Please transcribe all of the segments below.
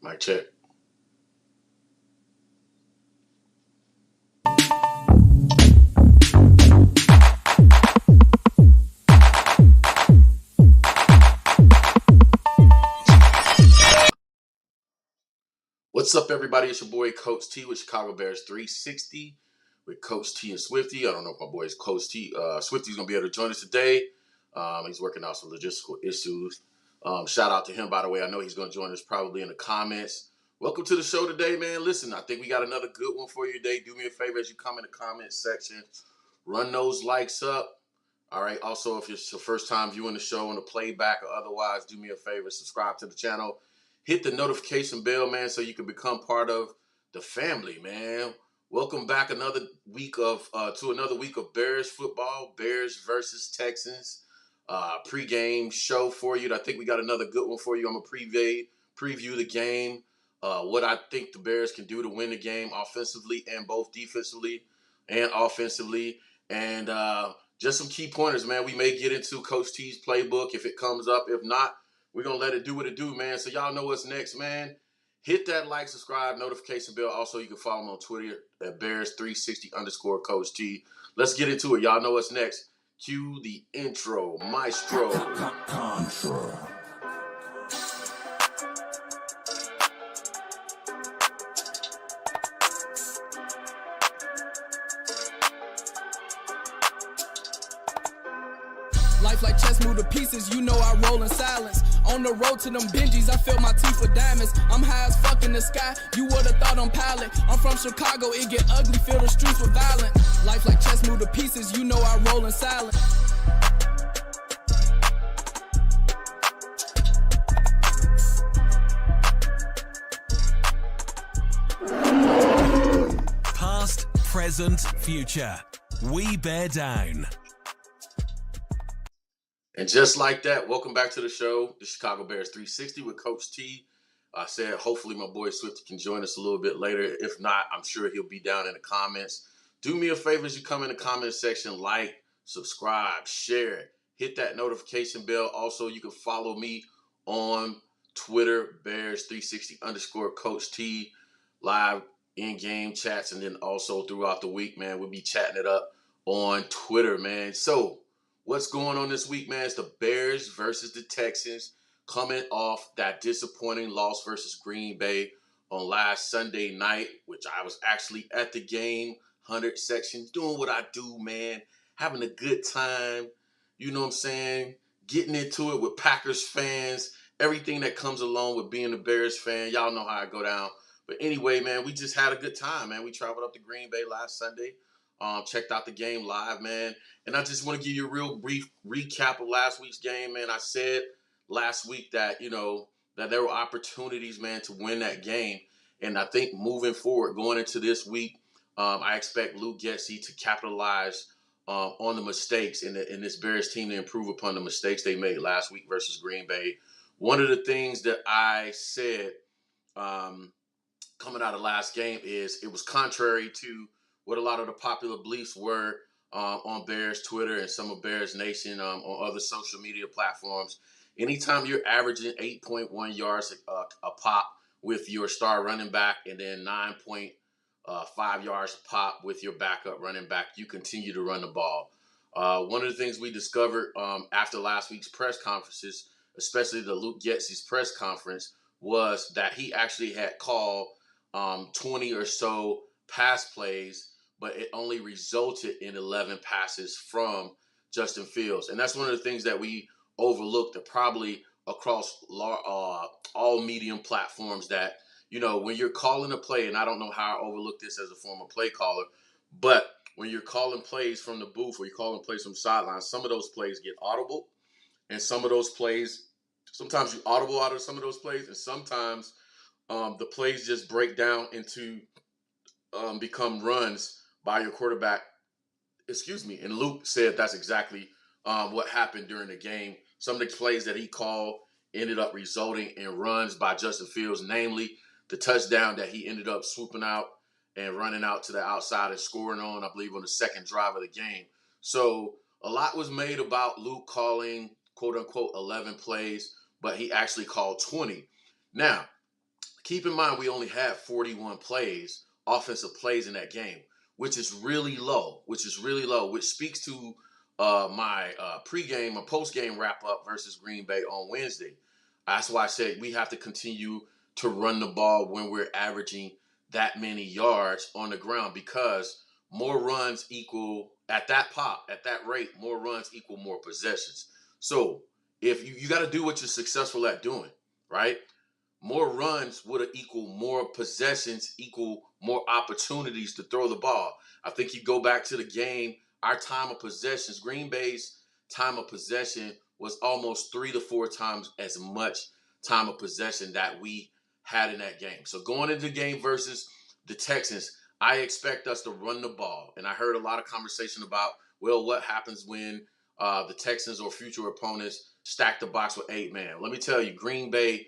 Mic check. What's up, everybody? It's your boy Coach T with Chicago Bears 360 with Coach T and Swifty. I don't know if my boy is Coach T. Swifty's gonna be able to join us today. He's working out some logistical issues. Shout out to him, by the way. I know he's gonna join us probably in the comments. Welcome to the show today, man. Listen, I think we got another good one for you today. Do me a favor as you come in the comments section, run those likes up. All right. Also, if it's your first time viewing the show on the playback or otherwise, do me a favor, subscribe to the channel. Hit the notification bell, man, so you can become part of the family, man. Welcome back to another week of Bears football, Bears versus Texans. Pre-game show for you. I think we got another good one for you. I'm going to preview the game, what I think the Bears can do to win the game offensively and both defensively and offensively. And just some key pointers, man. We may get into Coach T's playbook if it comes up. If not, we're going to let it do what it do, man. So y'all know what's next, man. Hit that like, subscribe, notification bell. Also, you can follow me on Twitter at Bears360_Coach T. Let's get into it. Y'all know what's next. Cue the intro, maestro. Contra. Life like chess, move to pieces, you know I roll in silence. On the road to them Benjis, I fill my teeth with diamonds. I'm high as fuck in the sky, you would've thought I'm pilot. I'm from Chicago, it get ugly, fill the streets with violence. Life like chess, move to pieces, you know I roll in silence. Past, present, future. We bear down. And just like that, welcome back to the show, the Chicago Bears 360 with Coach T. I said hopefully my boy Swifty can join us a little bit later. If not, I'm sure he'll be down in the comments. Do me a favor as you come in the comment section, like, subscribe, share, hit that notification bell. Also, you can follow me on Twitter, Bears360_Coach T, live in-game chats, and then also throughout the week, man, we'll be chatting it up on Twitter, man. So, what's going on this week, man? It's the Bears versus the Texans, coming off that disappointing loss versus Green Bay on last Sunday night, which I was actually at the game, 100 sections, doing what I do, man, having a good time, you know what I'm saying, getting into it with Packers fans, everything that comes along with being a Bears fan. Y'all know how I go down. But anyway, man, we just had a good time, man. We traveled up to Green Bay last Sunday. Checked out the game live, man. And I just want to give you a real brief recap of last week's game, man. I said last week that, that there were opportunities, man, to win that game. And I think moving forward, going into this week, I expect Luke Getsy to capitalize on the mistakes in this Bears team to improve upon the mistakes they made last week versus Green Bay. One of the things that I said coming out of last game is it was contrary to what a lot of the popular beliefs were on Bears Twitter and some of Bears Nation on other social media platforms. Anytime you're averaging 8.1 yards a pop with your star running back and then 9.5 yards a pop with your backup running back, you continue to run the ball. One of the things we discovered after last week's press conferences, especially the Luke Getsy's press conference, was that he actually had called 20 or so pass plays, but it only resulted in 11 passes from Justin Fields. And that's one of the things that we overlooked probably across all medium platforms that, when you're calling a play, and I don't know how I overlooked this as a former play caller, but when you're calling plays from the booth or you're calling plays from the sidelines, some of those plays get audible. And some of those plays, sometimes you audible out of some of those plays, and sometimes the plays just break down into become runs by your quarterback. And Luke said that's exactly what happened during the game. Some of the plays that he called ended up resulting in runs by Justin Fields, namely the touchdown that he ended up swooping out and running out to the outside and scoring on, I believe, on the second drive of the game. So a lot was made about Luke calling, quote-unquote, 11 plays, but he actually called 20. Now, keep in mind we only had 41 plays, offensive plays in that game, which is really low, which speaks to my pregame or postgame wrap up versus Green Bay on Wednesday. That's why I said we have to continue to run the ball when we're averaging that many yards on the ground, because more runs equal at that rate, more runs equal more possessions. So if you got to do what you're successful at doing, right? More runs would equal more possessions, equal more opportunities to throw the ball. I think you go back to the game, our time of possessions, Green Bay's time of possession was almost 3 to 4 times as much time of possession that we had in that game. So going into the game versus the Texans, I expect us to run the ball. And I heard a lot of conversation about, well, what happens when the Texans or future opponents stack the box with 8-man. Let me tell you, Green Bay,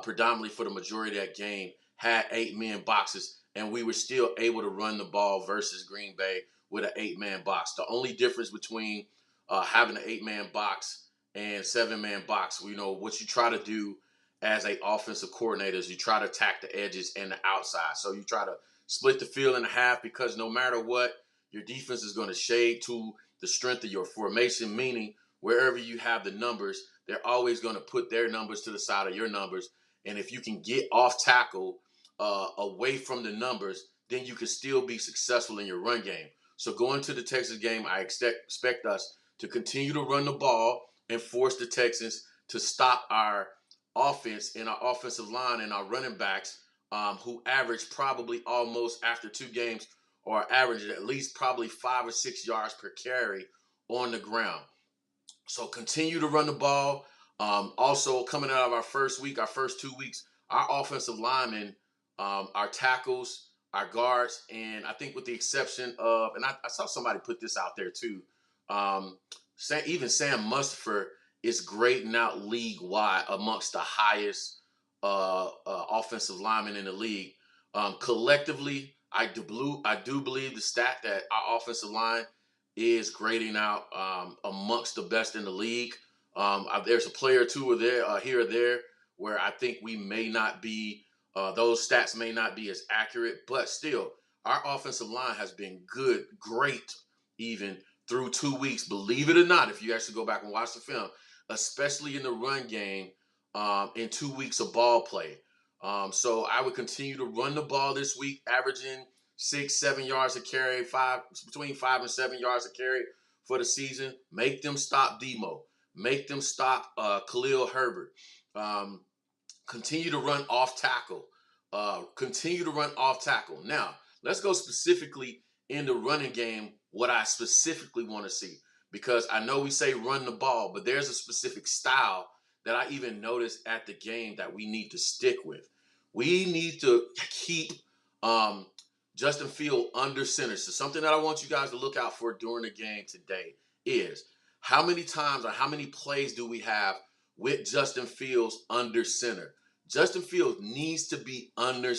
predominantly for the majority of that game, had 8-man boxes, and we were still able to run the ball versus Green Bay with an 8-man box. The only difference between having an 8-man box and 7-man box, what you try to do as a offensive coordinator is you try to attack the edges and the outside. So you try to split the field in half, because no matter what, your defense is going to shade to the strength of your formation, meaning wherever you have the numbers, they're always going to put their numbers to the side of your numbers. And if you can get off tackle away from the numbers, then you can still be successful in your run game. So going to the Texas game, I expect us to continue to run the ball and force the Texans to stop our offense and our offensive line and our running backs, who average probably almost after 2 games, or average at least probably 5 or 6 yards per carry on the ground. So continue to run the ball. Also, coming out of our first 2 weeks, our offensive linemen, our tackles, our guards, and I think with the exception of, and I saw somebody put this out there too, even Sam Mustipher is grading out league-wide amongst the highest offensive linemen in the league. Collectively, I do believe the stat that our offensive line is grading out amongst the best in the league. There's a player or two here or there where I think we may not be, those stats may not be as accurate, but still, our offensive line has been great, even through 2 weeks. Believe it or not, if you actually go back and watch the film, especially in the run game, in 2 weeks of ball play. So I would continue to run the ball this week, averaging 6-7 yards a carry, between 5 and 7 yards a carry for the season. Make them stop Demo. Make them stop Khalil Herbert. Continue to run off tackle. Now, let's go specifically in the running game, what I specifically want to see. Because I know we say run the ball, but there's a specific style that I even noticed at the game that we need to stick with. We need to keep Justin Fields under center. So something that I want you guys to look out for during the game today is how many times or how many plays do we have with Justin Fields under center? Justin Fields needs to be under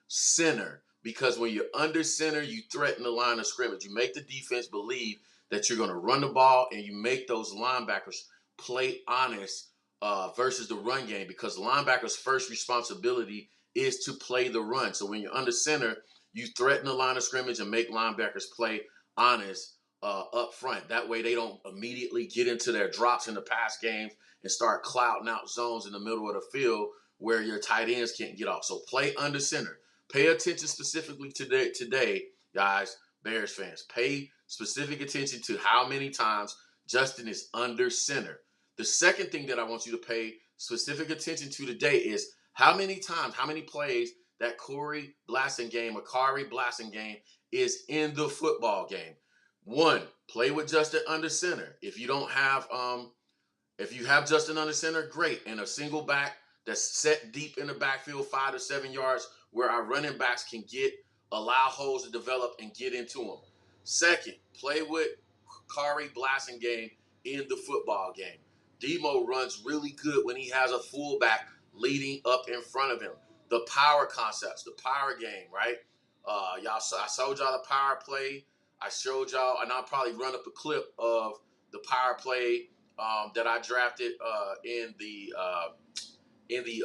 center, because when you're under center, you threaten the line of scrimmage. You make the defense believe that you're going to run the ball, and you make those linebackers play honest versus the run game, because the linebackers' first responsibility is to play the run. So when you're under center, you threaten the line of scrimmage and make linebackers play honest up front. That way they don't immediately get into their drops in the pass games and start clouding out zones in the middle of the field where your tight ends can't get off. So play under center. Pay attention specifically today, guys, Bears fans. Pay specific attention to how many times Justin is under center. The second thing that I want you to pay specific attention to today is how many plays that Kari Blasingame is in the football game. 1, play with Justin under center. If you have Justin under center, great. And a single back that's set deep in the backfield, 5 to 7 yards, where our running backs can allow holes to develop and get into them. Second, play with Kari Blasingame in the football game. Demo runs really good when he has a fullback leading up in front of him. The power concepts, the power game, right? I showed y'all the power play. I showed y'all, and I'll probably run up a clip of the power play that I drafted in the in the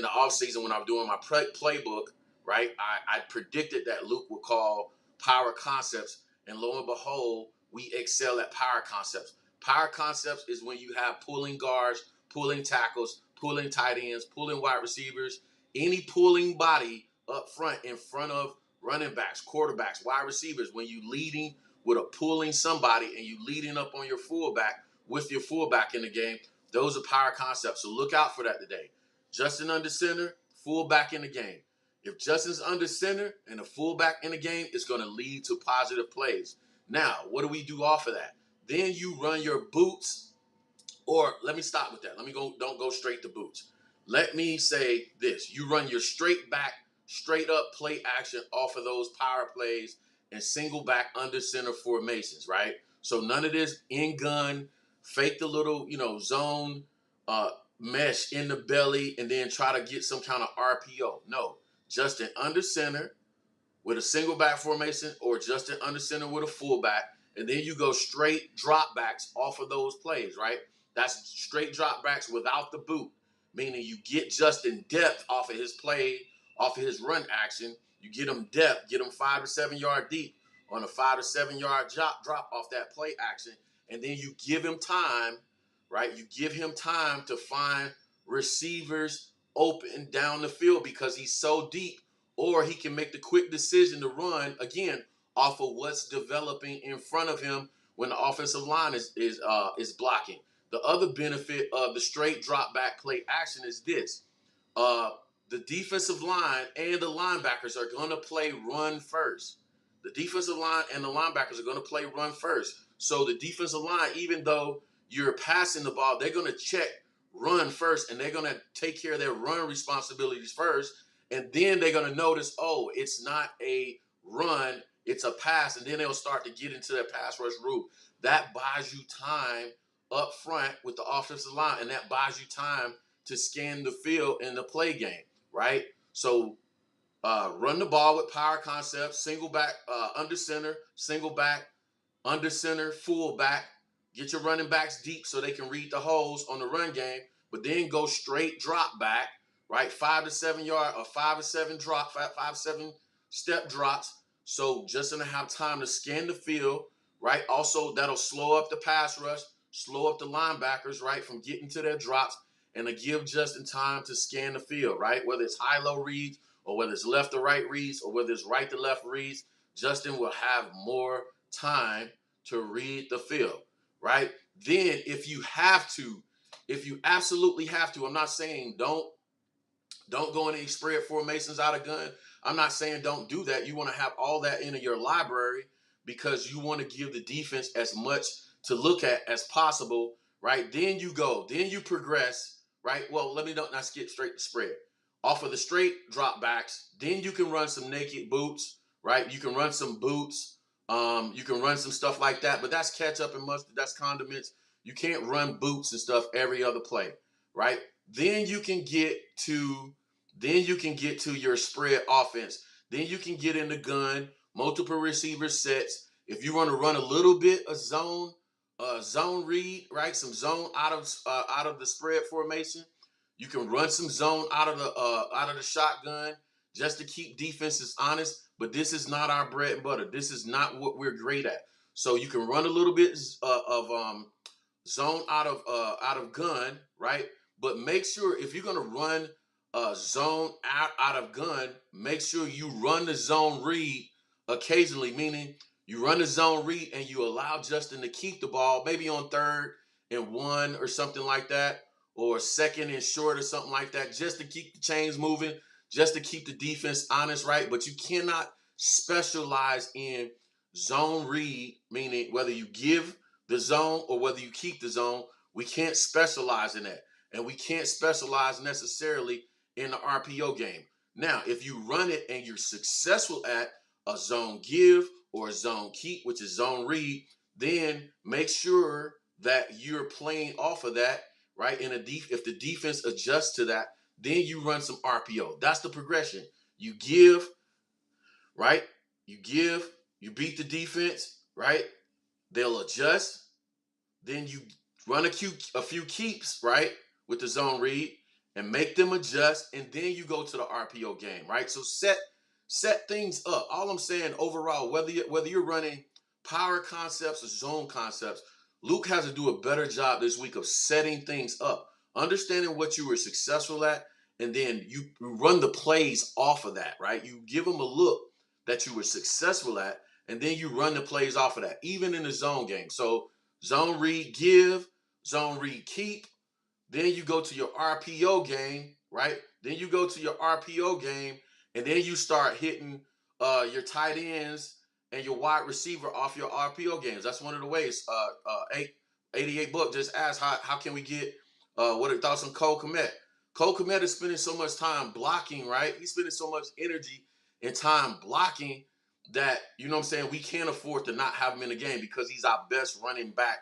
off season when I'm doing my playbook, right? I predicted that Luke would call power concepts, and lo and behold, we excel at power concepts. Power concepts is when you have pulling guards, pulling tackles, pulling tight ends, pulling wide receivers, any pulling body up front in front of running backs, quarterbacks, wide receivers. When you leading with a pulling somebody and you leading up on your fullback with your fullback in the game, those are power concepts. So look out for that today. Justin under center, fullback in the game. If Justin's under center and a fullback in the game, it's going to lead to positive plays. Now, what do we do off of that? Then you run your boots, or let me stop with that. Don't go straight to boots. Let me say this. You run your straight back, straight up play action off of those power plays and single back under center formations, right? So none of this in gun, fake the little, zone mesh in the belly and then try to get some kind of RPO. No, Justin under center with a single back formation or Justin under center with a fullback, and then you go straight drop backs off of those plays, right? That's straight drop backs without the boot, meaning you get Justin depth off of his play, off of his run action. You get him depth, get him 5 to 7 yard deep on a 5 to 7 yard drop off that play action, and then you give him time, right? You give him time to find receivers open down the field because he's so deep, or he can make the quick decision to run again off of what's developing in front of him when the offensive line is blocking. The other benefit of the straight drop back play action is this. The defensive line and the linebackers are going to play run first. The defensive line and the linebackers are going to play run first. So the defensive line, even though you're passing the ball, they're going to check run first, and they're going to take care of their run responsibilities first. And then they're going to notice, oh, it's not a run, it's a pass. And then they'll start to get into their pass rush route. That buys you time up front with the offensive line, and that buys you time to scan the field in the play game, right? So run the ball with power concepts, single back, under center, single back, under center, full back. Get your running backs deep so they can read the holes on the run game, but then go straight drop back, right? 5 to 7 yard or 5 to 7 drop, 5 7 step drops. So Justin will have time to scan the field, right? Also, that'll slow up the pass rush, slow up the linebackers, right, from getting to their drops, and to give Justin time to scan the field, right? Whether it's high-low reads or whether it's left to right reads or whether it's right to left reads, Justin will have more time to read the field, right? Then if you absolutely have to, I'm not saying don't go in any spread formations out of gun. I'm not saying don't do that. You want to have all that in your library because you want to give the defense as much to look at as possible, right? Then you progress, right? Well, let me not skip straight to spread. Off of the straight drop backs, then you can run some naked boots, right? You can run some boots. You can run some stuff like that, but that's ketchup and mustard. That's condiments. You can't run boots and stuff every other play, right? Then you can get to your spread offense. Then you can get in the gun, multiple receiver sets. If you want to run a little bit of zone read, right? Some zone out of the spread formation. You can run some zone out of the shotgun just to keep defenses honest. But this is not our bread and butter. This is not what we're great at. So you can run a little bit of zone out of gun, right? But make sure if you're going to run zone out of gun, make sure you run the zone read occasionally, meaning you run the zone read and you allow Justin to keep the ball, maybe on 3rd and 1 or something like that, or 2nd and short or something like that, just to keep the chains moving, just to keep the defense honest, right? But you cannot specialize in zone read, meaning whether you give the zone or whether you keep the zone. We can't specialize in that. And we can't specialize necessarily in the RPO game. Now, if you run it and you're successful at a zone give or a zone keep, which is zone read, then make sure that you're playing off of that, right? And if the defense adjusts to that, then you run some RPO. That's the progression. You give, right? You beat the defense, right? They'll adjust. Then you run a few keeps, right? With the zone read. and make them adjust, and then you go to the RPO game, right? So set things up. All I'm saying overall, whether you're running power concepts or zone concepts, Luke has to do a better job this week of setting things up, understanding what you were successful at, and then you run the plays off of that, right? You give them a look that you were successful at, and then you run the plays off of that, even in the zone game. So zone read give, zone read keep. Then you go to your RPO game, right? Then you go to your RPO game, and then you start hitting your tight ends and your wide receiver off your RPO games. That's one of the ways. 88 Buck just asked how can we get what are thoughts on Cole Kmet? Cole Kmet is spending so much time blocking, right? He's spending so much energy and time blocking that, you know what I'm saying, we can't afford to not have him in the game because he's our best running back,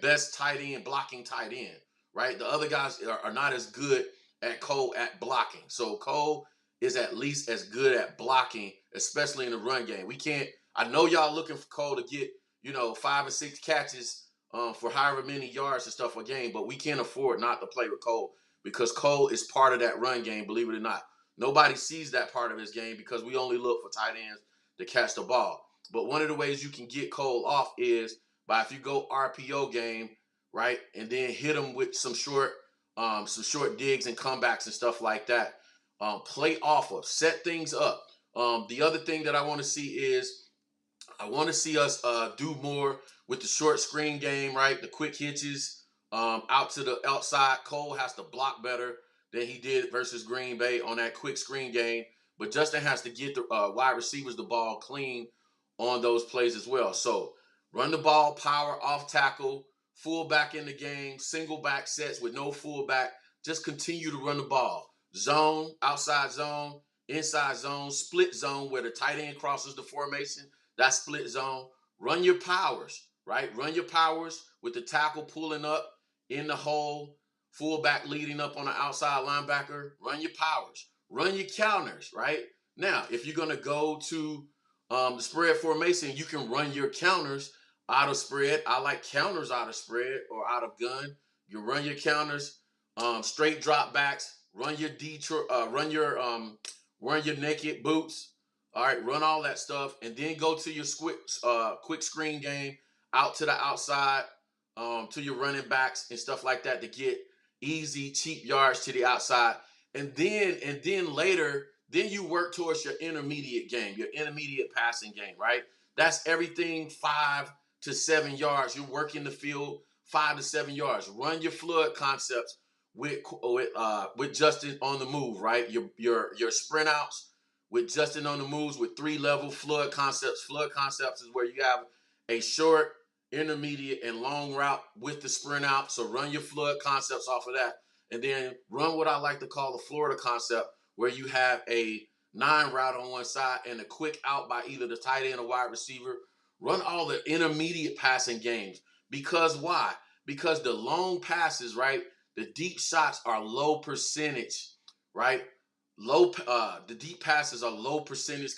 best tight end, blocking tight end, right? The other guys are not as good at Cole at blocking. So Cole is at least as good at blocking, especially in the run game. We can't, I know y'all looking for Cole to get, 5 or 6 catches for however many yards and stuff a game, but we can't afford not to play with Cole because Cole is part of that run game, believe it or not. Nobody sees that part of his game because we only look for tight ends to catch the ball. But one of the ways you can get Cole off is by if you go RPO game, right, and then hit him with some short digs and comebacks and stuff like that. Play off of, set things up. The other thing that I want to see is I want to see us do more with the short screen game, right? The quick hitches out to the outside. Cole has to block better than he did versus Green Bay on that quick screen game. But Justin has to get the wide receivers the ball clean on those plays as well. So run the ball, power, off tackle, fullback in the game, single back sets with no fullback. Just continue to run the ball. Zone, outside zone, inside zone, split zone where the tight end crosses the formation. That's split zone. Run your powers, right? Run your powers with the tackle pulling up in the hole, fullback leading up on the outside linebacker. Run your powers. Run your counters, right? Now, if you're going to go to the spread formation, you can run your counters out of spread. I like counters out of spread or out of gun. You run your counters, straight drop backs, run your run your naked boots. All right, run all that stuff, and then go to your quick screen game out to the outside, to your running backs and stuff like that to get easy, cheap yards to the outside. And then later, then you work towards your intermediate game, your intermediate passing game, right? That's everything 5 to 7 yards. You're working the field 5 to 7 yards. Run your flood concepts with Justin on the move, right? Your sprint outs with Justin on the moves with 3-level flood concepts. Flood concepts is where you have a short, intermediate, and long route with the sprint out. So run your flood concepts off of that. And then run what I like to call the Florida concept, where you have a 9 route on one side and a quick out by either the tight end or wide receiver. Run all the intermediate passing games. Because why? Because the long passes, right? The deep shots are low percentage, right? The deep passes are low percentage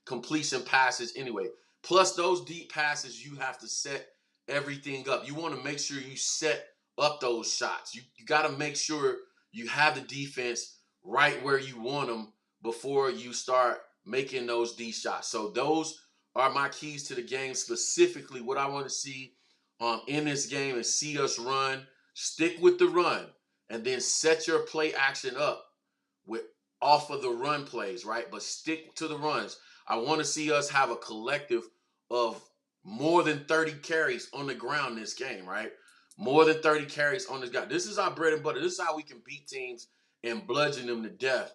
completion passes anyway. Plus those deep passes, you have to set everything up. You want to make sure you set up those shots. You got to make sure you have the defense right where you want them before you start making those deep shots. So those are my keys to the game. Specifically, what I want to see in this game is see us run, stick with the run, and then set your play action up with off of the run plays, right? But stick to the runs. I want to see us have a collective of more than 30 carries on the ground in this game, right? More than 30 carries on this guy. This is our bread and butter. This is how we can beat teams and bludgeon them to death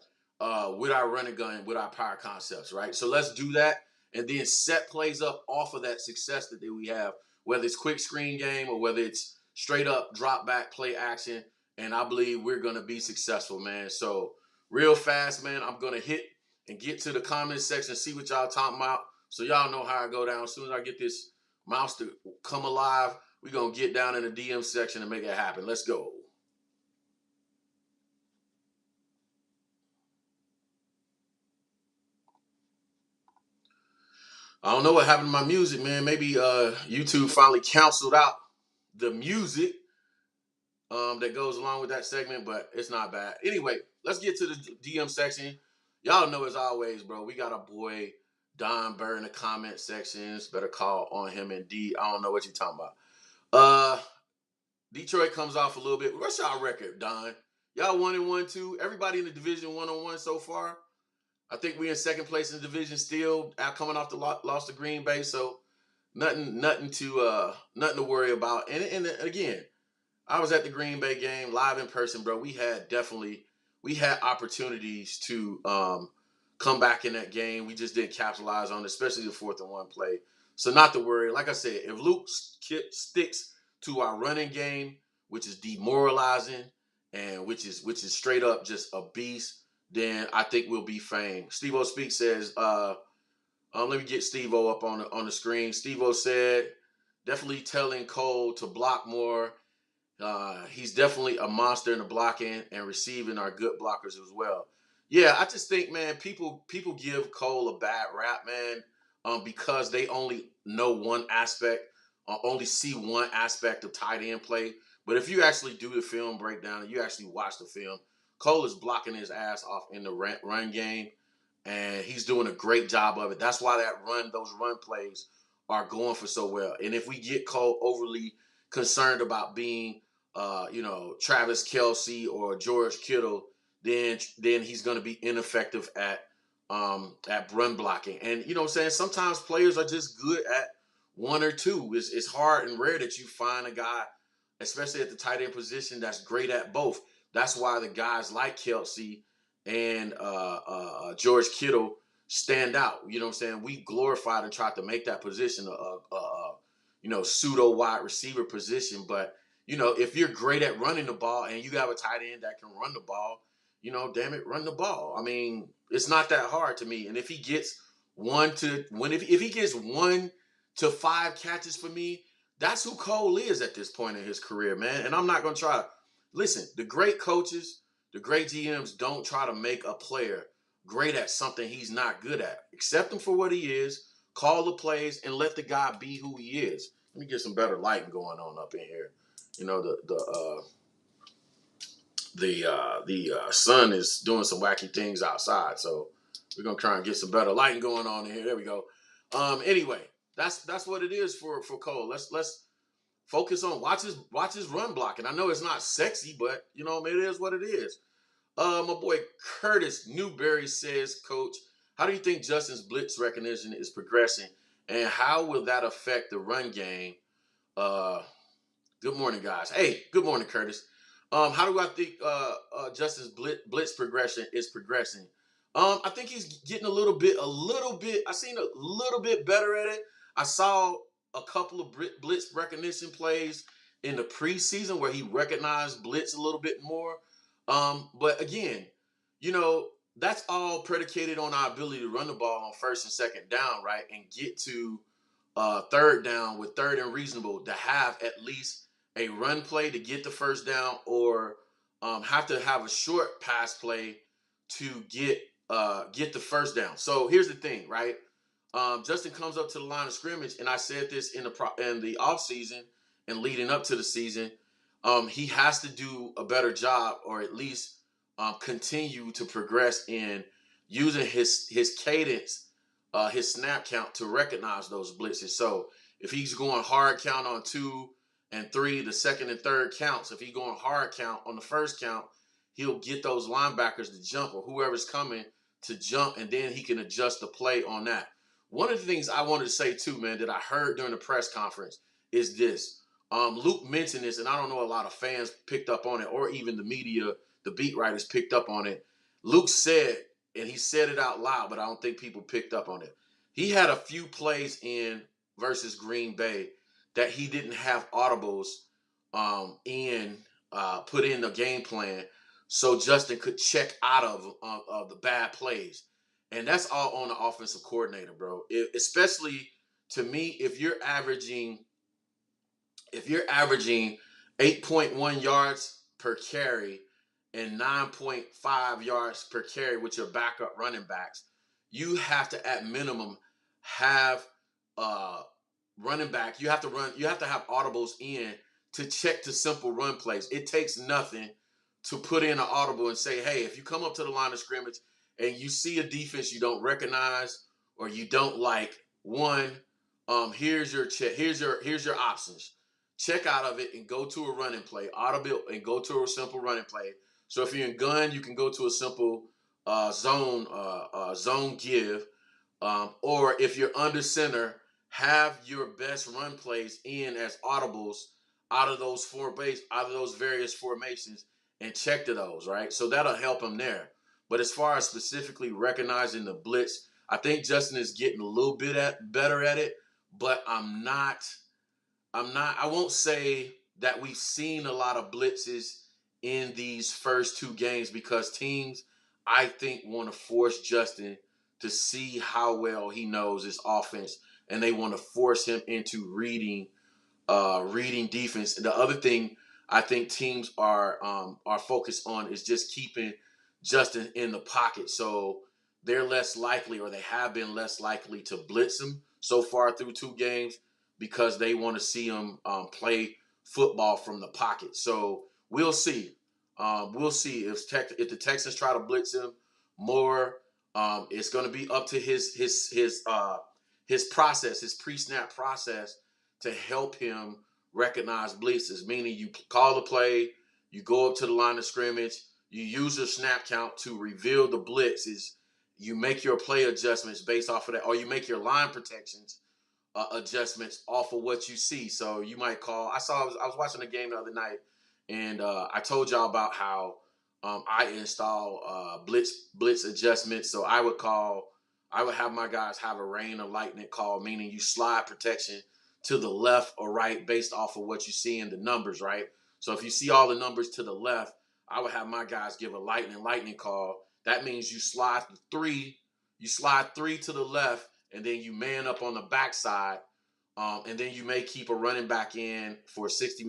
with our running gun, with our power concepts, right? So let's do that and then set plays up off of that success that we have, whether it's quick screen game or whether it's straight up drop back play action. And I believe we're going to be successful, man. So real fast, man, I'm going to hit and get to the comment section, see what y'all talking about. So y'all know how I go down. As soon as I get this mouse to come alive, we're going to get down in the DM section and make it happen. Let's go. I don't know what happened to my music, man. Maybe YouTube finally canceled out the music. that goes along with that segment, but it's not bad. Anyway, let's get to the DM section. Y'all know as always, bro, we got a boy Don Burr in the comment sections. Better call on him and D. I don't know what you're talking about. Detroit comes off a little bit. What's y'all record, Don? Y'all 1-1 too. Everybody in the division 1-1 so far. I think we're in second place in the division still, coming off the loss to Green Bay. So nothing to worry about. And again, I was at the Green Bay game live in person, bro. We had opportunities to come back in that game. We just didn't capitalize on it, especially the 4th and 1 play. So not to worry. Like I said, if Luke sticks to our running game, which is demoralizing and which is straight up just a beast, then I think we'll be fine. Steve-O Speak says, let me get Steve-O up on the screen. Steve-O said, definitely telling Cole to block more. He's definitely a monster in the blocking and receiving are good blockers as well. Yeah, I just think, man, people give Cole a bad rap, man, because they only know one aspect, only see one aspect of tight end play. But if you actually do the film breakdown and you actually watch the film, Cole is blocking his ass off in the run game, and he's doing a great job of it. That's why those run plays are going for so well. And if we get Cole overly concerned about being Travis Kelce or George Kittle, then he's going to be ineffective at run blocking. And you know what I'm saying? Sometimes players are just good at one or two. It's hard and rare that you find a guy, especially at the tight end position, that's great at both. That's why the guys like Kelce and George Kittle stand out. You know what I'm saying? We glorified and tried to make that position a pseudo wide receiver position, but if you're great at running the ball and you have a tight end that can run the ball, damn it, run the ball. I mean, it's not that hard to me. And if he gets if he gets 1 to 5 catches for me, that's who Cole is at this point in his career, man. And I'm not going to try to listen. The great coaches, the great GMs don't try to make a player great at something he's not good at. Accept him for what he is, call the plays, and let the guy be who he is. Let me get some better lighting going on up in here. The sun is doing some wacky things outside, so we're gonna try and get some better lighting going on in here. There we go. Anyway, that's what it is for Cole. Let's focus on watch his run blocking. I know it's not sexy, but it is what it is. My boy Curtis Newberry says, Coach, how do you think Justin's blitz recognition is progressing, and how will that affect the run game? Good morning, guys. Hey, good morning, Curtis. How do I think Justin's blitz progression is progressing? I think he's getting a little bit. I seen a little bit better at it. I saw a couple of blitz recognition plays in the preseason where he recognized blitz a little bit more. But again, that's all predicated on our ability to run the ball on first and second down, right? And get to third down with third and reasonable to have at least a run play to get the first down, or have to have a short pass play to get the first down. So here's the thing, right? Justin comes up to the line of scrimmage, and I said this in the off season and leading up to the season. He has to do a better job, or at least continue to progress in using his cadence, his snap count to recognize those blitzes. So if he's going hard count on 2 and 3, the second and third counts. If he's going hard count on the first count, he'll get those linebackers to jump, or whoever's coming to jump, and then he can adjust the play on that. One of the things I wanted to say too, man, that I heard during the press conference is this. Luke mentioned this, and I don't know a lot of fans picked up on it, or even the media, the beat writers picked up on it. Luke said, and he said it out loud, but I don't think people picked up on it. He had a few plays in versus Green Bay that he didn't have audibles put in the game plan, so Justin could check out of the bad plays. And that's all on the offensive coordinator, bro. Especially to me, if you're averaging 8.1 yards per carry and 9.5 yards per carry with your backup running backs, you have to at minimum have running back. You have to have audibles in to check to simple run plays. It takes nothing to put in an audible and say, hey, if you come up to the line of scrimmage and you see a defense you don't recognize or you don't like, here's your check. Here's your options. Check out of it and go to a running play. Audible and go to a simple running play. So if you're in gun, you can go to a simple zone give. Or if you're under center, have your best run plays in as audibles out of those out of those various formations and check to those, right? So that'll help him there. But as far as specifically recognizing the blitz, I think Justin is getting a little bit better at it, but I won't say that we've seen a lot of blitzes in these first two games because teams, I think, want to force Justin to see how well he knows his offense, and they want to force him into reading defense. And the other thing I think teams are focused on is just keeping Justin in the pocket. So they're less likely, or they have been less likely, to blitz him so far through two games because they want to see him play football from the pocket. So we'll see. We'll see if the Texans try to blitz him more. It's going to be up to his process, his pre-snap process, to help him recognize blitzes. Meaning, you call the play, you go up to the line of scrimmage, you use your snap count to reveal the blitzes. You make your play adjustments based off of that, or you make your line protections adjustments off of what you see. So you might call. I was watching a game the other night, and I told y'all about how I install blitz adjustments. So I would have my guys have a rain of lightning call, meaning you slide protection to the left or right based off of what you see in the numbers, right? So if you see all the numbers to the left, I would have my guys give a lightning call. That means you slide three to the left, and then you man up on the backside, and then you may keep a running back in for 60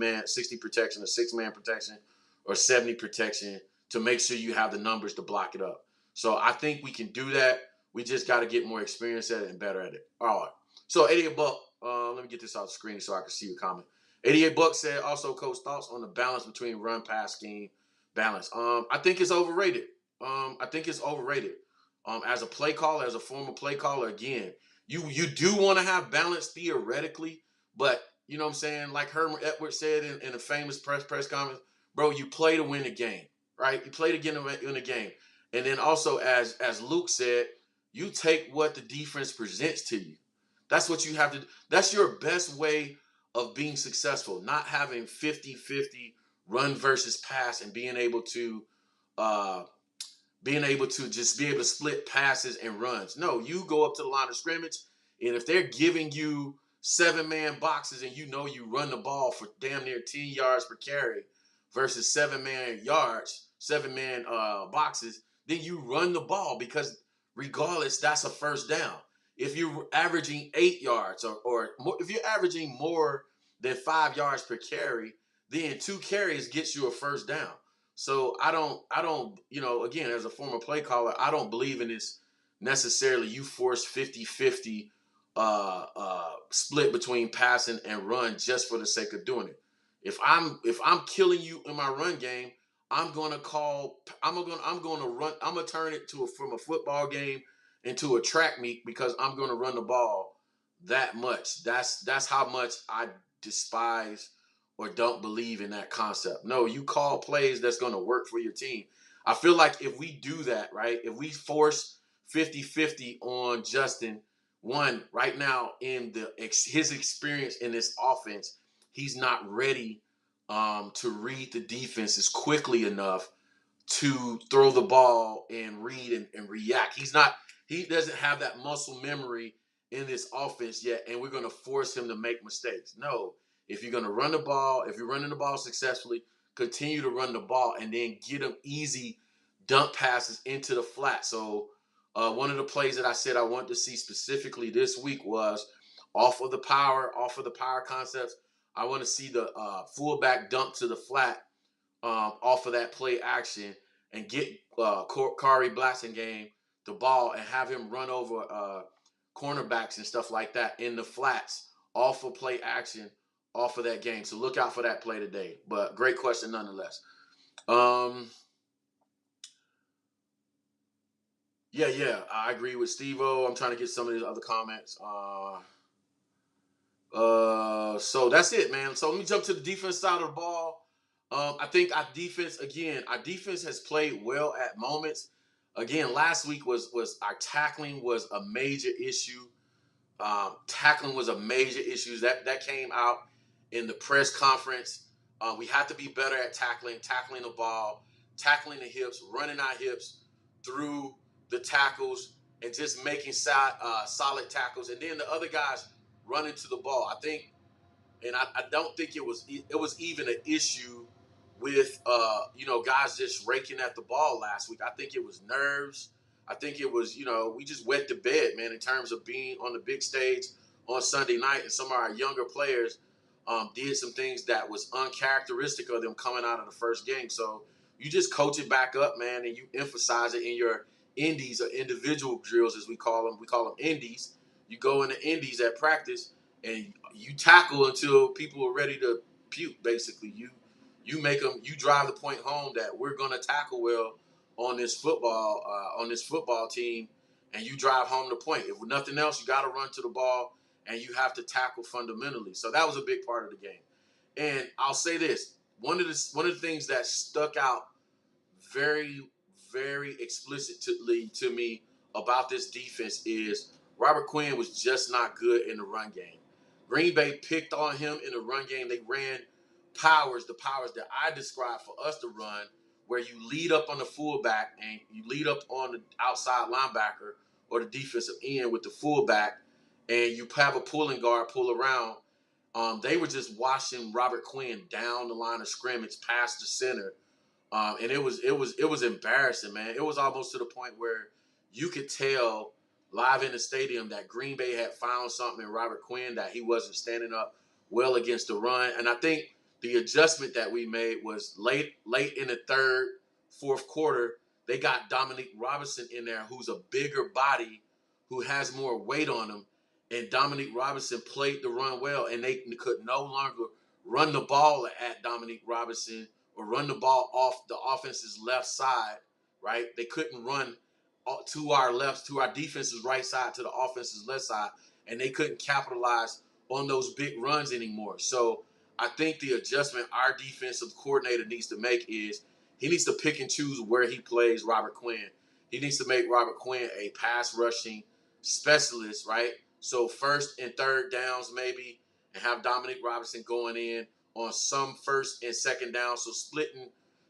protection, or 6-man protection, or 70 protection to make sure you have the numbers to block it up. So I think we can do that. We just got to get more experience at it and better at it. All right. So 88 Buck, let me get this off the screen so I can see your comment. 88 Buck said, also, Coach, thoughts on the balance between run pass scheme balance. I think it's overrated. As a play caller, as a former play caller, again, you do want to have balance theoretically, but you know what I'm saying? Like Herman Edwards said in a famous press conference, bro, you play to win the game, right? You play to win the game. And then also, as Luke said, you take what the defense presents to you. That's what you have to do. That's your best way of being successful, not having 50-50 run versus pass and being able to just be able to split passes and runs. No, you go up to the line of scrimmage, and if they're giving you 7-man boxes and you know you run the ball for damn near 10 yards per carry versus 7-man boxes, then you run the ball because regardless, that's a first down. If you're averaging 8 yards or more, if you're averaging more than 5 yards per carry, then 2 carries gets you a first down. So I don't, again, as a former play caller, I don't believe in this necessarily. You force 50-50 split between passing and run just for the sake of doing it. If I'm killing you in my run game, I'm gonna turn it from a football game into a track meet because I'm gonna run the ball that much. That's how much I despise or don't believe in that concept. No, you call plays that's going to work for your team. I feel like if we do that, right, if we force 50-50 on Justin, right now in his experience in this offense, he's not ready to read the defenses quickly enough to throw the ball and read and react. He doesn't have that muscle memory in this offense yet, and we're going to force him to make mistakes. No. If you're going to run the ball, if you're running the ball successfully, continue to run the ball and then get them easy dump passes into the flat. So one of the plays that I said I want to see specifically this week was off of the power concepts. I want to see the fullback dump to the flat off of that play action and get Kari Blasingame the ball and have him run over cornerbacks and stuff like that in the flats off of play action off of that game. So look out for that play today. But great question nonetheless. Yeah, I agree with Steve-O. I'm trying to get some of these other comments. So that's it, man. So let me jump to the defense side of the ball. I think our defense has played well at moments. Again, last week was our tackling was a major issue. Tackling was a major issue. That came out in the press conference. We have to be better at tackling the ball, tackling the hips, running our hips through the tackles, and just making solid tackles. And then the other guys running to the ball. I think, and I don't think it was even an issue with guys just raking at the ball last week. I think it was nerves. I think it was we just wet the bed, man, in terms of being on the big stage on Sunday night, and some of our younger players did some things that was uncharacteristic of them coming out of the first game. So you just coach it back up, man, and you emphasize it in your indies or individual drills, as we call them. We call them indies. You go into indies at practice, and you tackle until people are ready to puke. Basically, you make them. You drive the point home that we're going to tackle well on this football team, and you drive home the point. If nothing else, you got to run to the ball, and you have to tackle fundamentally. So that was a big part of the game. And I'll say this: one of the things that stuck out very, very explicitly to me about this defense is Robert Quinn was just not good in the run game. Green Bay picked on him in the run game. They ran the powers that I described for us to run, where you lead up on the fullback and you lead up on the outside linebacker or the defensive end with the fullback, and you have a pulling guard pull around. They were just washing Robert Quinn down the line of scrimmage past the center. And it was embarrassing, man. It was almost to the point where you could tell live in the stadium that Green Bay had found something in Robert Quinn, that he wasn't standing up well against the run. And I think the adjustment that we made was late in the third, fourth quarter, they got Dominique Robinson in there, who's a bigger body, who has more weight on him. And Dominique Robinson played the run well, and they could no longer run the ball at Dominique Robinson or run the ball off the offense's left side, right? They couldn't run to our defense's right side to the offense's left side, and they couldn't capitalize on those big runs anymore. So I think the adjustment our defensive coordinator needs to make is he needs to pick and choose where he plays Robert Quinn. He needs to make Robert Quinn a pass rushing specialist, right? So first and third downs maybe, and have Dominique Robinson going in on some first and second down. So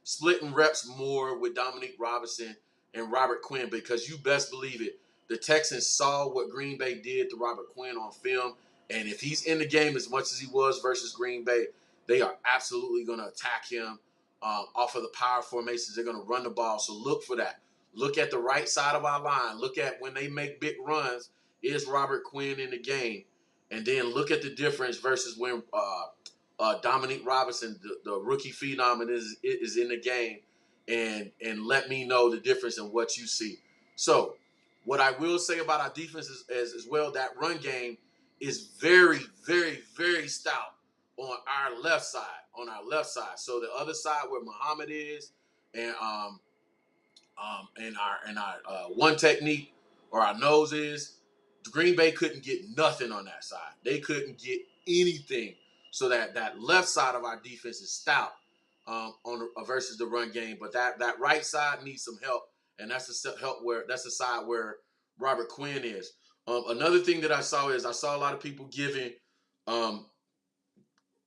splitting reps more with Dominique Robinson and Robert Quinn, because you best believe it, the Texans saw what Green Bay did to Robert Quinn on film. And if he's in the game as much as he was versus Green Bay, they are absolutely going to attack him off of the power formations. They're going to run the ball. So look for that. Look at the right side of our line. Look at when they make big runs, is Robert Quinn in the game? And then look at the difference versus when Dominique Robinson, the rookie phenom, is in the game, and let me know the difference in what you see. So what I will say about our defense is as well, that run game is very, very, very stout on our left side. So the other side where Muhammad is, and our one technique or our nose is, Green Bay couldn't get nothing on that side. They couldn't get anything. So that left side of our defense is stout versus the run game. But that right side needs some help, and that's the side where Robert Quinn is. Another thing that I saw a lot of people giving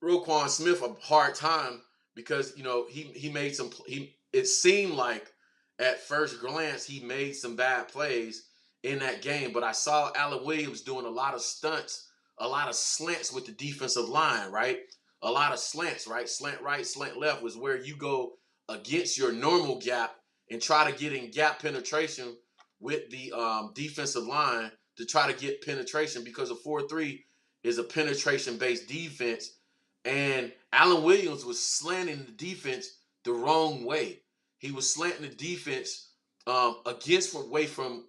Roquan Smith a hard time because he made some. It seemed like at first glance he made some bad plays in that game, but I saw Alan Williams doing a lot of stunts, a lot of slants with the defensive line, right? A lot of slants, right? Slant right, slant left was where you go against your normal gap and try to get in gap penetration with the defensive line to try to get penetration, because a 4-3 is a penetration-based defense. And Alan Williams was slanting the defense the wrong way. He was slanting the defense away from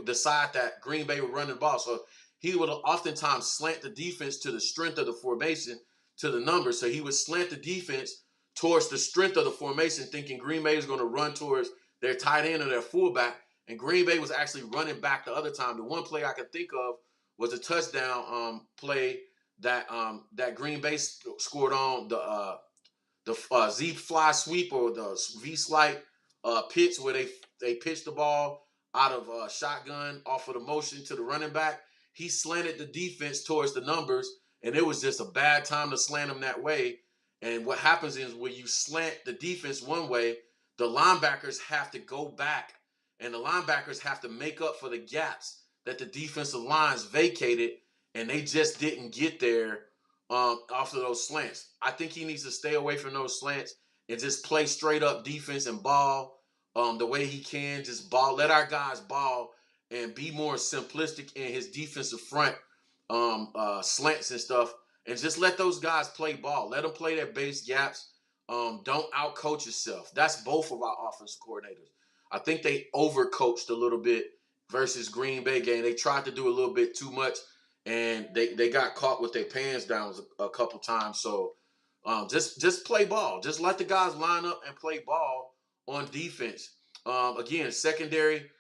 the side that Green Bay were running the ball. So he would oftentimes slant the defense to the strength of the formation to the numbers. So he would slant the defense towards the strength of the formation, thinking Green Bay is going to run towards their tight end or their fullback. And Green Bay was actually running back the other time. The one play I can think of was a touchdown play that Green Bay scored on the Z fly sweep or the V slide pitch where they pitched the ball out of shotgun off of the motion to the running back. He slanted the defense towards the numbers, and it was just a bad time to slant them that way. And what happens is when you slant the defense one way, the linebackers have to go back, and the linebackers have to make up for the gaps that the defensive lines vacated, and they just didn't get there off of those slants. I think he needs to stay away from those slants and just play straight up defense and ball the way he can. Just ball, let our guys ball, and be more simplistic in his defensive front slants and stuff, and just let those guys play ball. Let them play their base gaps. Don't outcoach yourself. That's both of our offensive coordinators. I think they overcoached a little bit versus Green Bay game. They tried to do a little bit too much, and they got caught with their pants down a couple times. So just play ball. Just let the guys line up and play ball on defense. Again, secondary,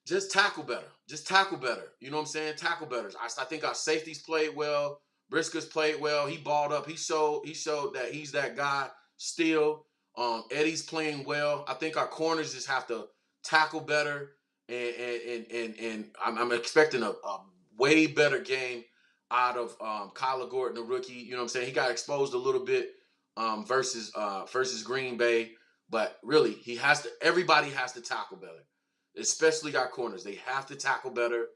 just tackle better. Just tackle better. You know what I'm saying? Tackle better. I think our safeties played well. Brisker's played well. He balled up. He showed that he's that guy still. Eddie's playing well. I think our corners just have to tackle better, and I'm expecting a way better game out of Kyler Gordon, the rookie. You know what I'm saying? He got exposed a little bit versus Green Bay, but really everybody has to tackle better, especially our corners. They have to tackle better.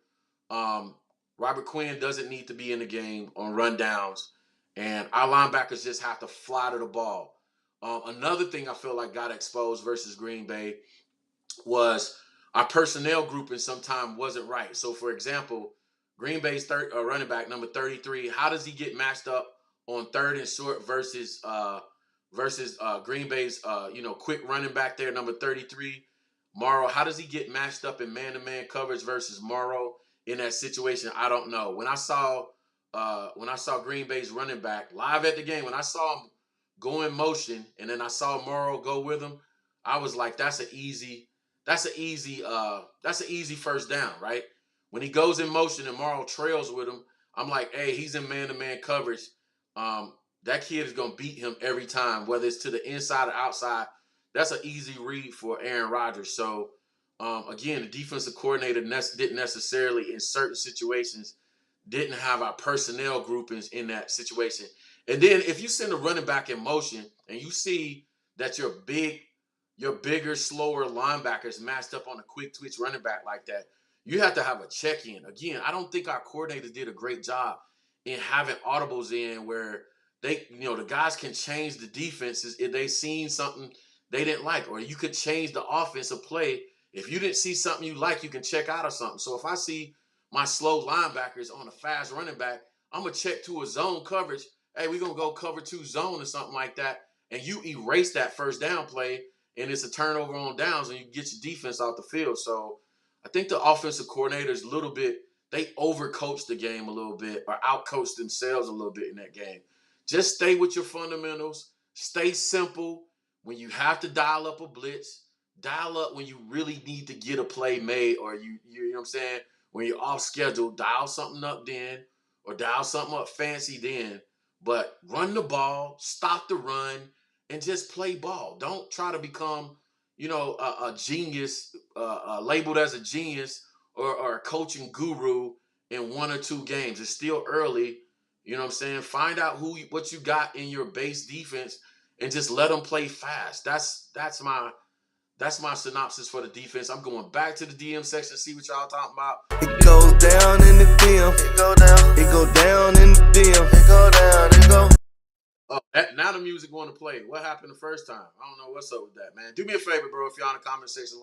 Robert Quinn doesn't need to be in the game on rundowns, and our linebackers just have to fly to the ball. Another thing I feel like got exposed versus Green Bay was our personnel grouping sometimes wasn't right. So, for example, Green Bay's running back, number 33, how does he get matched up on third and short versus Green Bay's quick running back there, number 33, Morrow? How does he get matched up in man-to-man coverage versus Morrow in that situation? I don't know. When I saw Green Bay's running back live at the game, when I saw him go in motion and then I saw Morrow go with him, I was like, that's an easy first down, right? When he goes in motion and Morrow trails with him, I'm like, hey, he's in man-to-man coverage. That kid is going to beat him every time, whether it's to the inside or outside. That's an easy read for Aaron Rodgers. So, again, the defensive coordinator didn't necessarily, in certain situations, didn't have our personnel groupings in that situation. And then if you send a running back in motion and you see that your bigger, slower linebackers matched up on a quick twitch running back like that, you have to have a check-in. Again, I don't think our coordinators did a great job in having audibles in where the guys can change the defenses if they seen something they didn't like, or you could change the offensive play. If you didn't see something you like, you can check out of something. So if I see my slow linebackers on a fast running back, I'm going to check to a zone coverage. Hey, we're going to go cover 2 zone or something like that. And you erase that first down play, and it's a turnover on downs, and you get your defense off the field. So I think the offensive coordinators they overcoached the game a little bit, or outcoached themselves a little bit in that game. Just stay with your fundamentals. Stay simple. When you have to dial up a blitz, dial up when you really need to get a play made, or you know what I'm saying? When you're off schedule, dial something up then, or dial something up fancy then. But run the ball, stop the run, and just play ball. Don't try to become, a genius, labeled as a genius or a coaching guru in 1 or 2 games. It's still early. You know what I'm saying? Find out what you got in your base defense and just let them play fast. That's my synopsis for the defense. I'm going back to the DM section, see what y'all talking about. It goes down in the DM. It go down. It go down in the DM. It go down. It go. Oh, now the music going to play. What happened the first time? I don't know what's up with that, man. Do me a favor, bro. If you're in the comment section,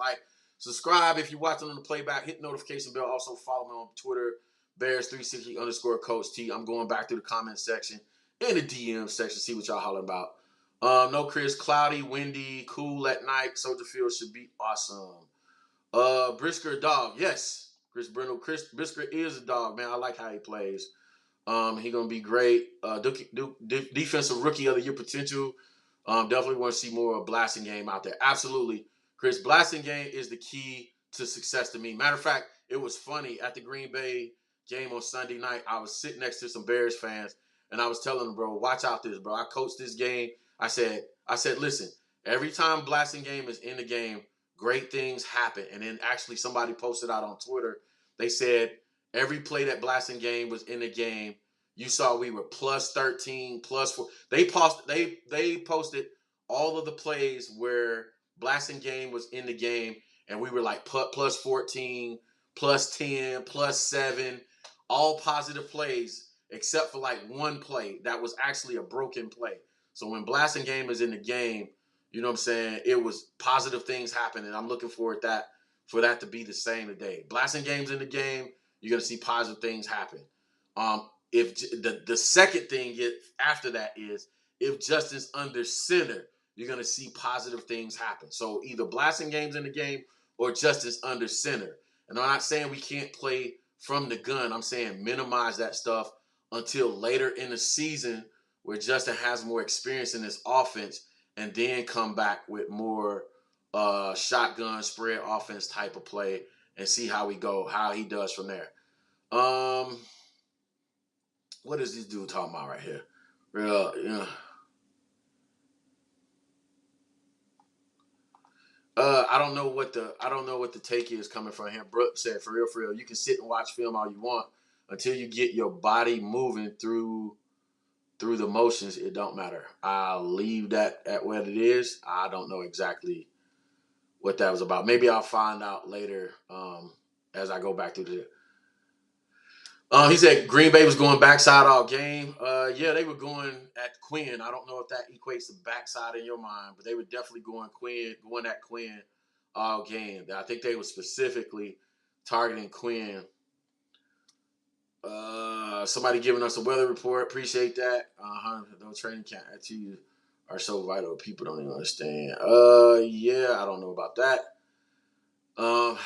subscribe. If you're watching on the playback, hit the notification bell. Also follow me on Twitter, Bears360_Coach T. I'm going back through the comment section and the DM section, see what y'all hollering about. No, Chris, cloudy, windy, cool at night. Soldier Field should be awesome. Brisker, dog. Yes, Chris Brisker is a dog, man. I like how he plays. He gonna be great. Defensive rookie of the year potential. Definitely want to see more of Blasingame out there. Absolutely, Chris. Blasingame is the key to success to me. Matter of fact, it was funny at the Green Bay game on Sunday night. I was sitting next to some Bears fans, and I was telling them, bro, watch out this, bro. I coached this game. I said, listen, every time Blasingame is in the game, great things happen. And then actually somebody posted out on Twitter. They said every play that Blasingame was in the game, you saw we were plus 13, plus 4. They posted all of the plays where Blasingame was in the game, and we were like plus 14, plus 10, plus 7, all positive plays except for like one play that was actually a broken play. So when Blasingame is in the game, you know what I'm saying, it was positive things happen, and I'm looking for that to be the same today. Blastingame's in the game, you're going to see positive things happen. If the second thing after that is if Justin's under center, you're going to see positive things happen. So either Blastingame's in the game or Justin's under center. And I'm not saying we can't play from the gun. I'm saying minimize that stuff until later in the season where Justin has more experience in this offense, and then come back with more shotgun spread offense type of play and see how he does from there. What is this dude talking about right here? I don't know what the take is coming from him. Brooke said, for real, you can sit and watch film all you want until you get your body moving through the motions. It don't matter. I'll leave that at what it is. I don't know exactly what that was about. Maybe I'll find out later as I go back through the. He said Green Bay was going backside all game. Yeah, they were going at Quinn. I don't know if that equates to backside in your mind, but they were definitely going at Quinn all game. I think they were specifically targeting Quinn. Somebody giving us a weather report. Appreciate that. No training camp activities are so vital. People don't even understand. Yeah, I don't know about that. Y'all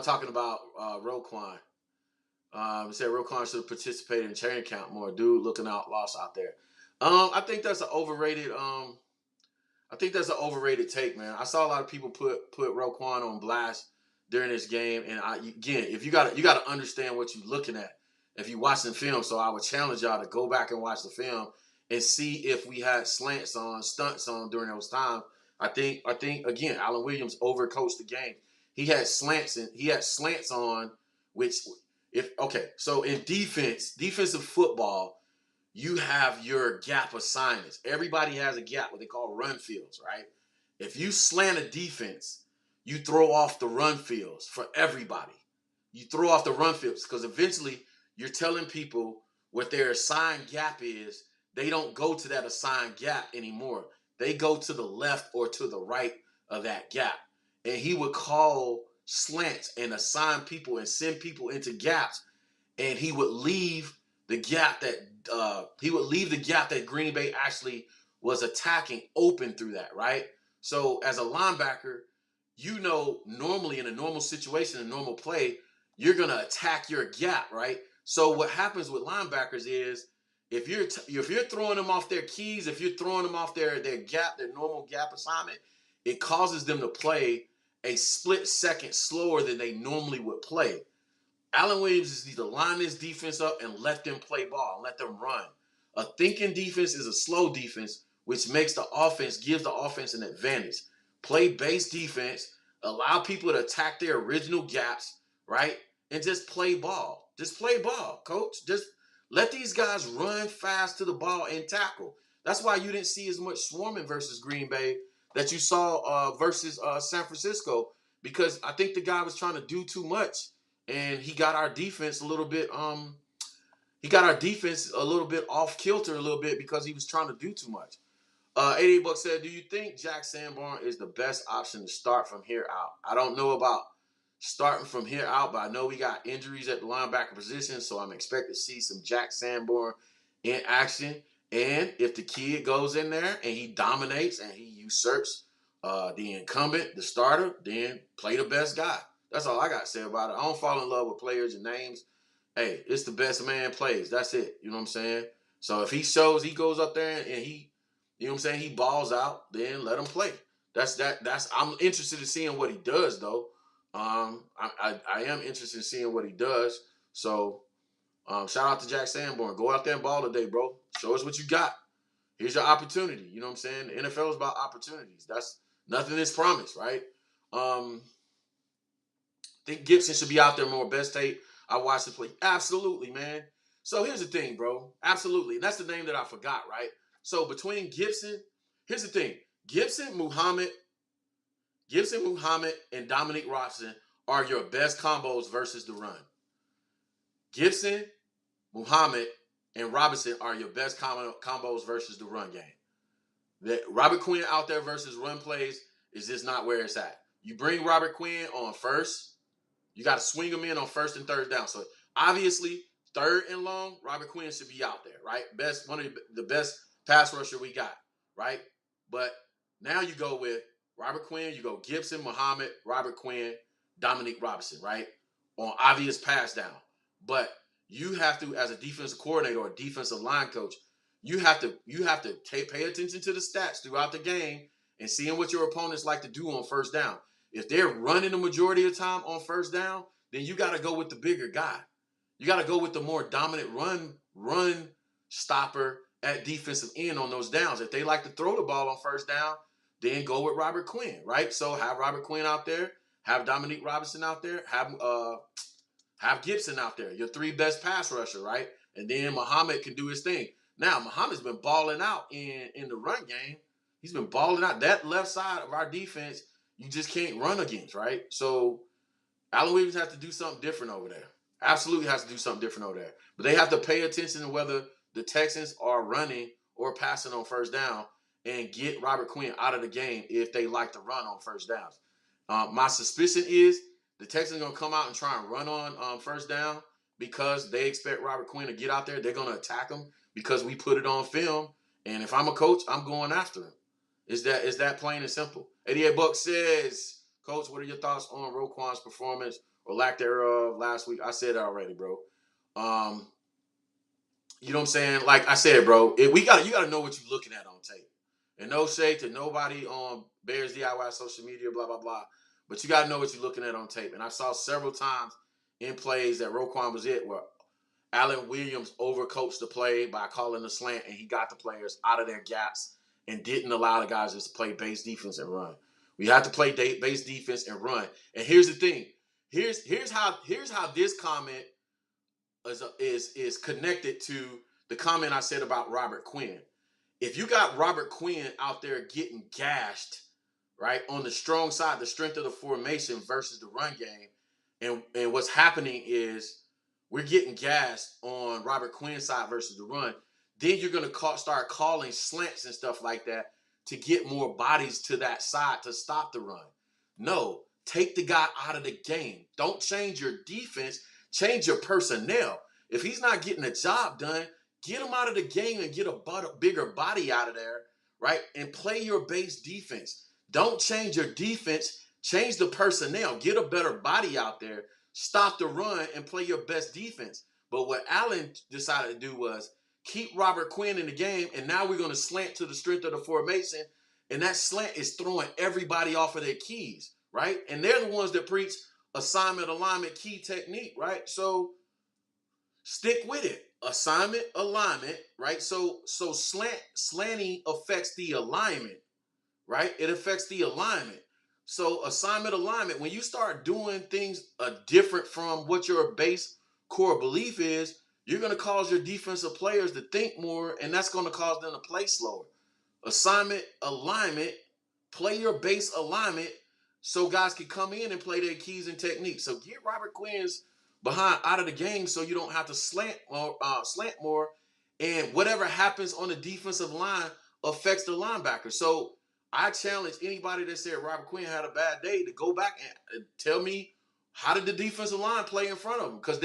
talking about Roquan. Said Roquan should have participated in training camp more. Dude looking lost out there. I think that's an overrated. Take, man. I saw a lot of people put Roquan on blast during this game, and if you gotta understand what you're looking at if you're watching film. So I would challenge y'all to go back and watch the film and see if we had stunts on during those times. I think again, Alan Williams overcoached the game. He had slants on, so in defensive football, you have your gap assignments. Everybody has a gap, what they call run fields, right? If you slant a defense, you throw off the run fields for everybody. You throw off the run fields because eventually you're telling people what their assigned gap is. They don't go to that assigned gap anymore. They go to the left or to the right of that gap. And he would call slants and assign people and send people into gaps. And he would leave the gap that Green Bay actually was attacking open through that, right? So as a linebacker, normally in a normal situation, a normal play, you're going to attack your gap, right? So what happens with linebackers is if you're throwing them off their keys, if you're throwing them off their gap, their normal gap assignment, it causes them to play a split second slower than they normally would play. Alan Williams is to line this defense up and let them play ball, and let them run. A thinking defense is a slow defense, which gives the offense an advantage. Play base defense, allow people to attack their original gaps, right? And just play ball. Just play ball, coach. Just let these guys run fast to the ball and tackle. That's why you didn't see as much swarming versus Green Bay that you saw versus San Francisco, because I think the guy was trying to do too much, and he got our defense a little bit off kilter a little bit because he was trying to do too much. 88 Bucks said, do you think Jack Sanborn is the best option to start from here out? I don't know about starting from here out, but I know we got injuries at the linebacker position, so I'm expecting to see some Jack Sanborn in action. And if the kid goes in there and he dominates and he usurps the incumbent, the starter, then play the best guy. That's all I got to say about it. I don't fall in love with players and names. hey, it's the best man plays. That's it. You know what I'm saying? So if he shows he goes up there and he, you know what I'm saying, he balls out, then let him play. That's I'm interested in seeing what he does though. I am interested in seeing what he does. So shout out to Jack Sanborn. Go out there and ball today, bro. Show us what you got. Here's your opportunity. You know what I'm saying? The NFL is about opportunities. That's nothing is promised, right? I think Gibson should be out there more. Best tape I watched him play. Absolutely, man. So here's the thing, bro. Absolutely. And that's the name that I forgot, right? So between Gibson, here's the thing. Gibson, Muhammad, and Dominique Robinson are your best combos versus the run. Gibson, Muhammad, and Robinson are your best combos versus the run game. That Robert Quinn out there versus run plays is just not where it's at. You bring Robert Quinn on first, you got to swing him in on first and third down. So obviously, third and long, Robert Quinn should be out there, right? One of the best pass rusher we got, right? But now you go with Robert Quinn, you go Gibson, Muhammad, Robert Quinn, Dominique Robinson, right? On obvious pass down. But you have to, as a defensive coordinator or a defensive line coach, you have to pay attention to the stats throughout the game and seeing what your opponents like to do on first down. If they're running the majority of the time on first down, then you got to go with the bigger guy. You got to go with the more dominant run stopper at defensive end on those downs. If they like to throw the ball on first down, then go with Robert Quinn, right? So have Robert Quinn out there, have Dominique Robinson out there, have Gibson out there, your three best pass rusher, right? And then Muhammad can do his thing. Now, Muhammad's been balling out in the run game. He's been balling out. That left side of our defense, you just can't run against, right? So Allen Williams has to do something different over there. Absolutely has to do something different over there. But they have to pay attention to whether the Texans are running or passing on first down and get Robert Quinn out of the game if they like to run on first downs. My suspicion is the Texans are going to come out and try and run on first down because they expect Robert Quinn to get out there. They're going to attack him because we put it on film. And if I'm a coach, I'm going after him. Is that plain and simple? 88 Bucks says, Coach, what are your thoughts on Roquan's performance or lack thereof last week? I said it already, bro. You know what I'm saying? Like I said, bro, you got to know what you're looking at on tape. And no shade to nobody on Bears DIY social media, blah, blah, blah. But you got to know what you're looking at on tape. And I saw several times in plays that Roquan was where Allen Williams overcoached the play by calling the slant, and he got the players out of their gaps and didn't allow the guys just to play base defense and run. We have to play base defense and run. And here's the thing. Here's how this comment is connected to the comment I said about Robert Quinn. If you got Robert Quinn out there getting gashed, right, on the strong side, the strength of the formation versus the run game, and what's happening is we're getting gassed on Robert Quinn's side versus the run, then you're going to start calling slants and stuff like that to get more bodies to that side to stop the run. No, take the guy out of the game. Don't change your defense. Change your personnel. If he's not getting the job done, get him out of the game and get a bigger body out of there, right? And play your base defense. Don't change your defense. Change the personnel. Get a better body out there. Stop the run and play your best defense. But what Allen decided to do was keep Robert Quinn in the game, and now we're going to slant to the strength of the formation, and that slant is throwing everybody off of their keys, right? And they're the ones that preach assignment, alignment, key technique, right? So stick with it. Assignment, alignment, right? So slanting affects the alignment, right? It affects the alignment. So assignment, alignment, when you start doing things different from what your base core belief is, you're going to cause your defensive players to think more, and that's going to cause them to play slower. Assignment, alignment, play your base alignment so guys can come in and play their keys and techniques. So get Robert Quinn's behind out of the game so you don't have to slant more, and whatever happens on the defensive line affects the linebacker. So I challenge anybody that said Robert Quinn had a bad day to go back and tell me, how did the defensive line play in front of him? Because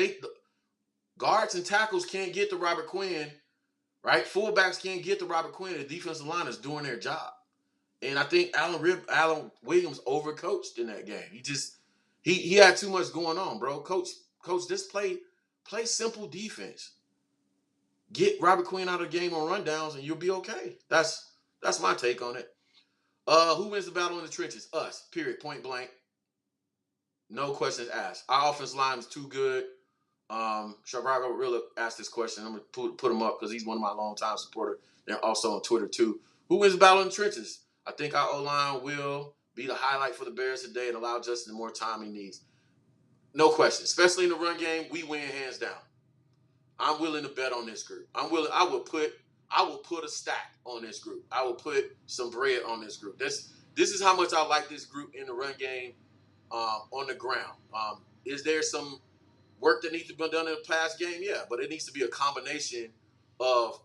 guards and tackles can't get to Robert Quinn, right? Fullbacks can't get to Robert Quinn. The defensive line is doing their job. And I think Allen Williams overcoached in that game. He had too much going on, bro. Coach, just play Play simple defense. Get Robert Quinn out of the game on rundowns, and you'll be okay. That's my take on it. Who wins the battle in the trenches? Us. Period. Point blank. No questions asked. Our offensive line is too good. Chicago really asked this question. I'm gonna put him up because he's one of my longtime supporters. They're also on Twitter too. Who wins the battle in the trenches? I think our O-line will be the highlight for the Bears today and allow Justin more time he needs. No question. Especially in the run game, we win hands down. I'm willing to bet on this group. I will put a stack on this group. I will put some bread on this group. This is how much I like this group in the run game on the ground. Is there some work that needs to be done in the past game? Yeah, but it needs to be a combination of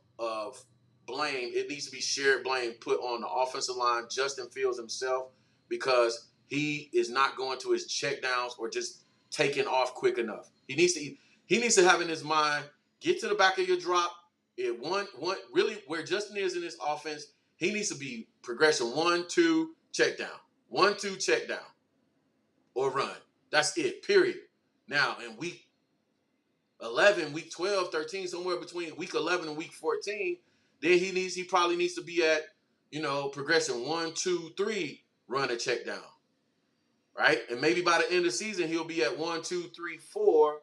blame. It needs to be shared blame put on the offensive line, Justin Fields himself, because he is not going to his checkdowns or just taking off quick enough. He needs to have in his mind, get to the back of your drop. Really where Justin is in this offense, he needs to be progression 1-2 check down. 1-2 check down. Or run. That's it. Period. Now, in week 11, week 12, 13, somewhere between week 11 and week 14, then he probably needs to be at, progression 1, 2, 3, run a check down. Right? And maybe by the end of the season, he'll be at 1, 2, 3, 4,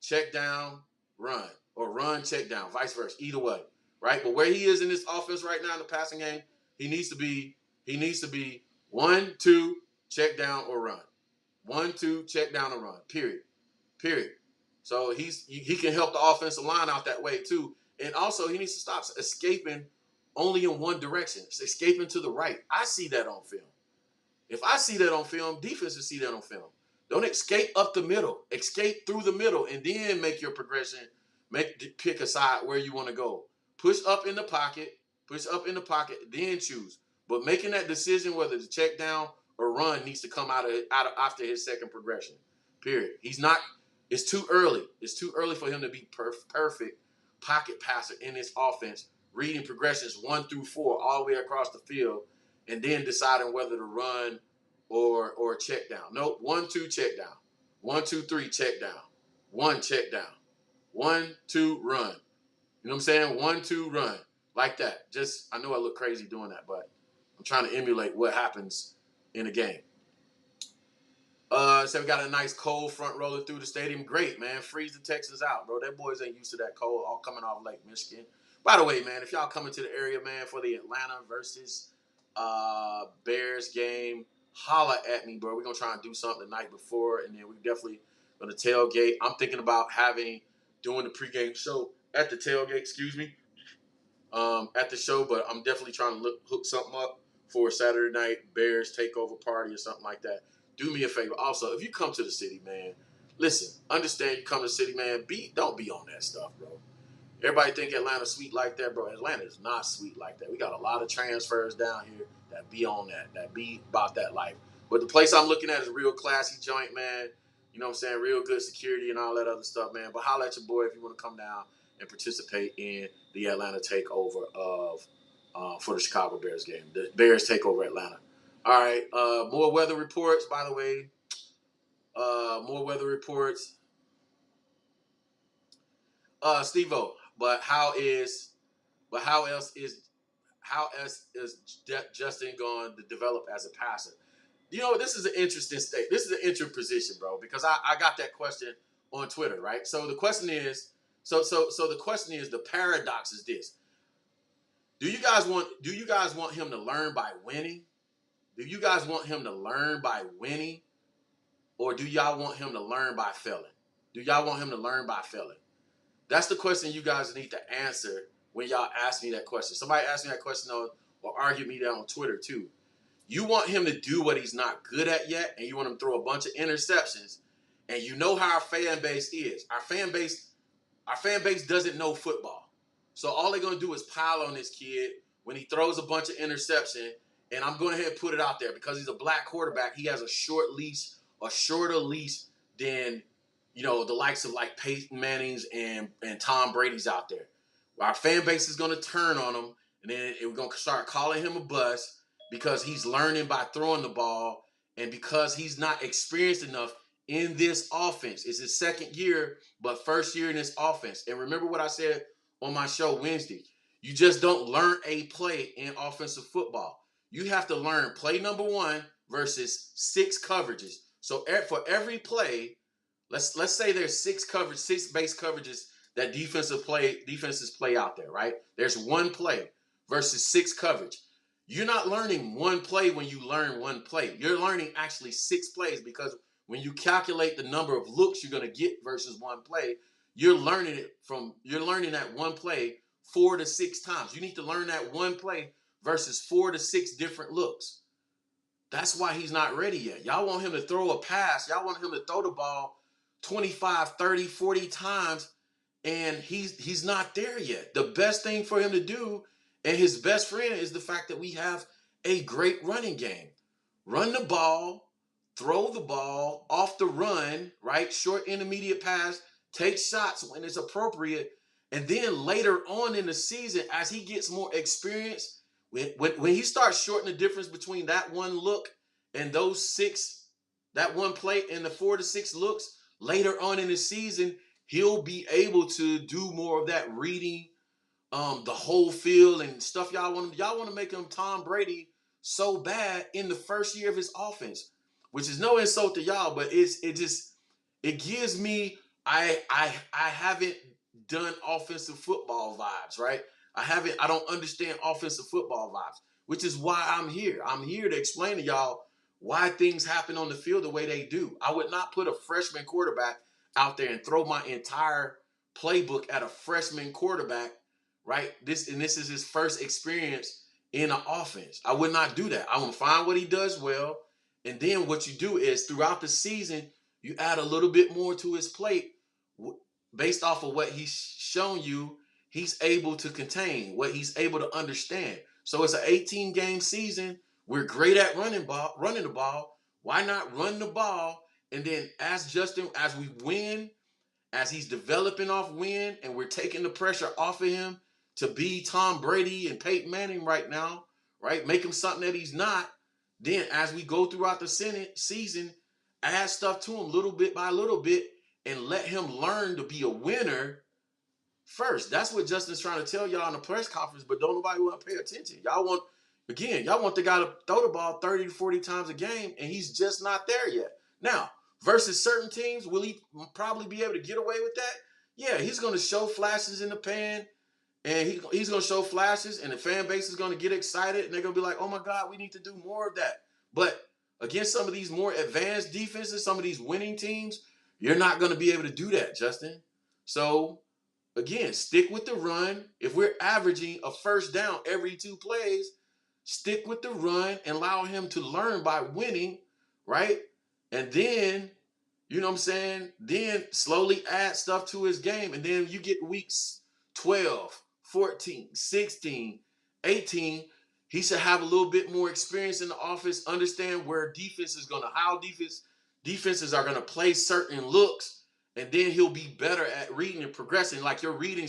check down, run. Or run, check down, vice versa. Either way. Right? But where he is in this offense right now in the passing game, he needs to be 1, 2, check down or run. 1, 2, check down or run. Period. So he can help the offensive line out that way too. And also he needs to stop escaping only in one direction. It's escaping to the right. I see that on film. If I see that on film, defenses see that on film. Don't escape up the middle. Escape through the middle and then make your progression. Pick a side where you want to go. Push up in the pocket, then choose. But making that decision whether to check down or run needs to come out after his second progression. Period. It's too early. It's too early for him to be perfect pocket passer in this offense, reading progressions 1 through 4 all the way across the field, and then deciding whether to run or check down. Nope. 1, 2, check down. 1, 2, 3, check down. 1, check down. 1, 2, run. You know what I'm saying? 1, 2, run. Like that. I know I look crazy doing that, but I'm trying to emulate what happens in a game. So we got a nice cold front rolling through the stadium. Great, man. Freeze the Texans out, bro. Them boys ain't used to that cold, all coming off Lake Michigan. By the way, man, if y'all coming to the area, man, for the Atlanta versus Bears game, holla at me, bro. We're going to try and do something the night before, and then we definitely going to tailgate. I'm thinking about doing the pregame show at the tailgate, at the show, but I'm definitely trying to hook something up for a Saturday night Bears takeover party or something like that. Do me a favor. Also, if you come to the city, man, listen, understand you come to the city, man, don't be on that stuff, bro. Everybody think Atlanta's sweet like that, bro. Atlanta is not sweet like that. We got a lot of transfers down here that be on that be about that life. But the place I'm looking at is a real classy joint, man. You know what I'm saying? Real good security and all that other stuff, man. But holla at your boy if you want to come down and participate in the Atlanta takeover for the Chicago Bears game. The Bears take over Atlanta. All right, more weather reports, by the way. More weather reports. Steve-O, how else is Justin going to develop as a passer? This is an interesting state. This is an interesting position, bro, because I got that question on Twitter, right? So the question is, the paradox is this. Do you guys want him to learn by winning? Do you guys want him to learn by winning? Or do y'all want him to learn by failing? That's the question you guys need to answer when y'all ask me that question. Somebody asked me that question or argued me that on Twitter too. You want him to do what he's not good at yet, and you want him to throw a bunch of interceptions, and you know how our fan base is. Our fan base doesn't know football. So all they're going to do is pile on this kid when he throws a bunch of interception. And I'm going ahead and put it out there because he's a black quarterback. He has a shorter leash than, the likes of like Peyton Manning's and Tom Brady's out there. Our fan base is going to turn on him, and then we're going to start calling him a bust because he's learning by throwing the ball and because he's not experienced enough in this offense. It's his second year, but first year in this offense. And remember what I said on my show Wednesday. You just don't learn a play in offensive football. You have to learn play number one versus 6 coverages. So for every play, let's say there's 6 base coverages that defenses play out there, right? There's one play versus 6 coverage. You're not learning one play when you learn one play. You're learning actually 6 plays, because when you calculate the number of looks you're going to get versus one play, you're learning that one play 4 to 6 times. You need to learn that one play versus 4 to 6 different looks. That's why he's not ready yet. Y'all want him to throw a pass. Y'all want him to throw the ball 25, 30, 40 times, and he's not there yet. The best thing for him to do, and his best friend, is the fact that we have a great running game. Run the ball, throw the ball off the run, right? Short intermediate pass, take shots when it's appropriate. And then later on in the season, as he gets more experience, when he starts shortening the difference between that one look and those 6, that one play and the 4 to 6 looks, later on in the season, he'll be able to do more of that reading, the whole field and stuff. Y'all want to make him Tom Brady so bad in the first year of his offense, which is no insult to y'all, but it gives me, I haven't done offensive football vibes, right? I don't understand offensive football vibes, which is why I'm here. I'm here to explain to y'all why things happen on the field the way they do. I would not put a freshman quarterback out there and throw my entire playbook at a freshman quarterback, right? This is his first experience in an offense. I would not do that. I want to find what he does well, and then what you do is throughout the season, you add a little bit more to his plate based off of what he's shown you. He's able to contain, what he's able to understand. So it's an 18-game season. We're great at running the ball. Why not run the ball? And then as we win, as he's developing off win, and we're taking the pressure off of him to be Tom Brady and Peyton Manning right now, right? Make him something that he's not. Then as we go throughout the season, add stuff to him little bit by little bit and let him learn to be a winner first. That's what Justin's trying to tell y'all in the press conference, but don't nobody want to pay attention. Y'all want the guy to throw the ball 30 to 40 times a game, and he's just not there yet. Now, versus certain teams, will he probably be able to get away with that? Yeah, he's going to show flashes in the pan, and he's going to show flashes, and the fan base is going to get excited, and they're going to be like, oh my God, we need to do more of that. But against some of these more advanced defenses, some of these winning teams, you're not going to be able to do that, Justin. So, again, stick with the run. If we're averaging a first down every 2 plays, stick with the run and allow him to learn by winning, right? And then, you know what I'm saying? Then slowly add stuff to his game. And then you get weeks 12, 14, 16, 18. He should have a little bit more experience in the offense, understand where how defenses are going to play certain looks. And then he'll be better at reading and progressing. Like your reading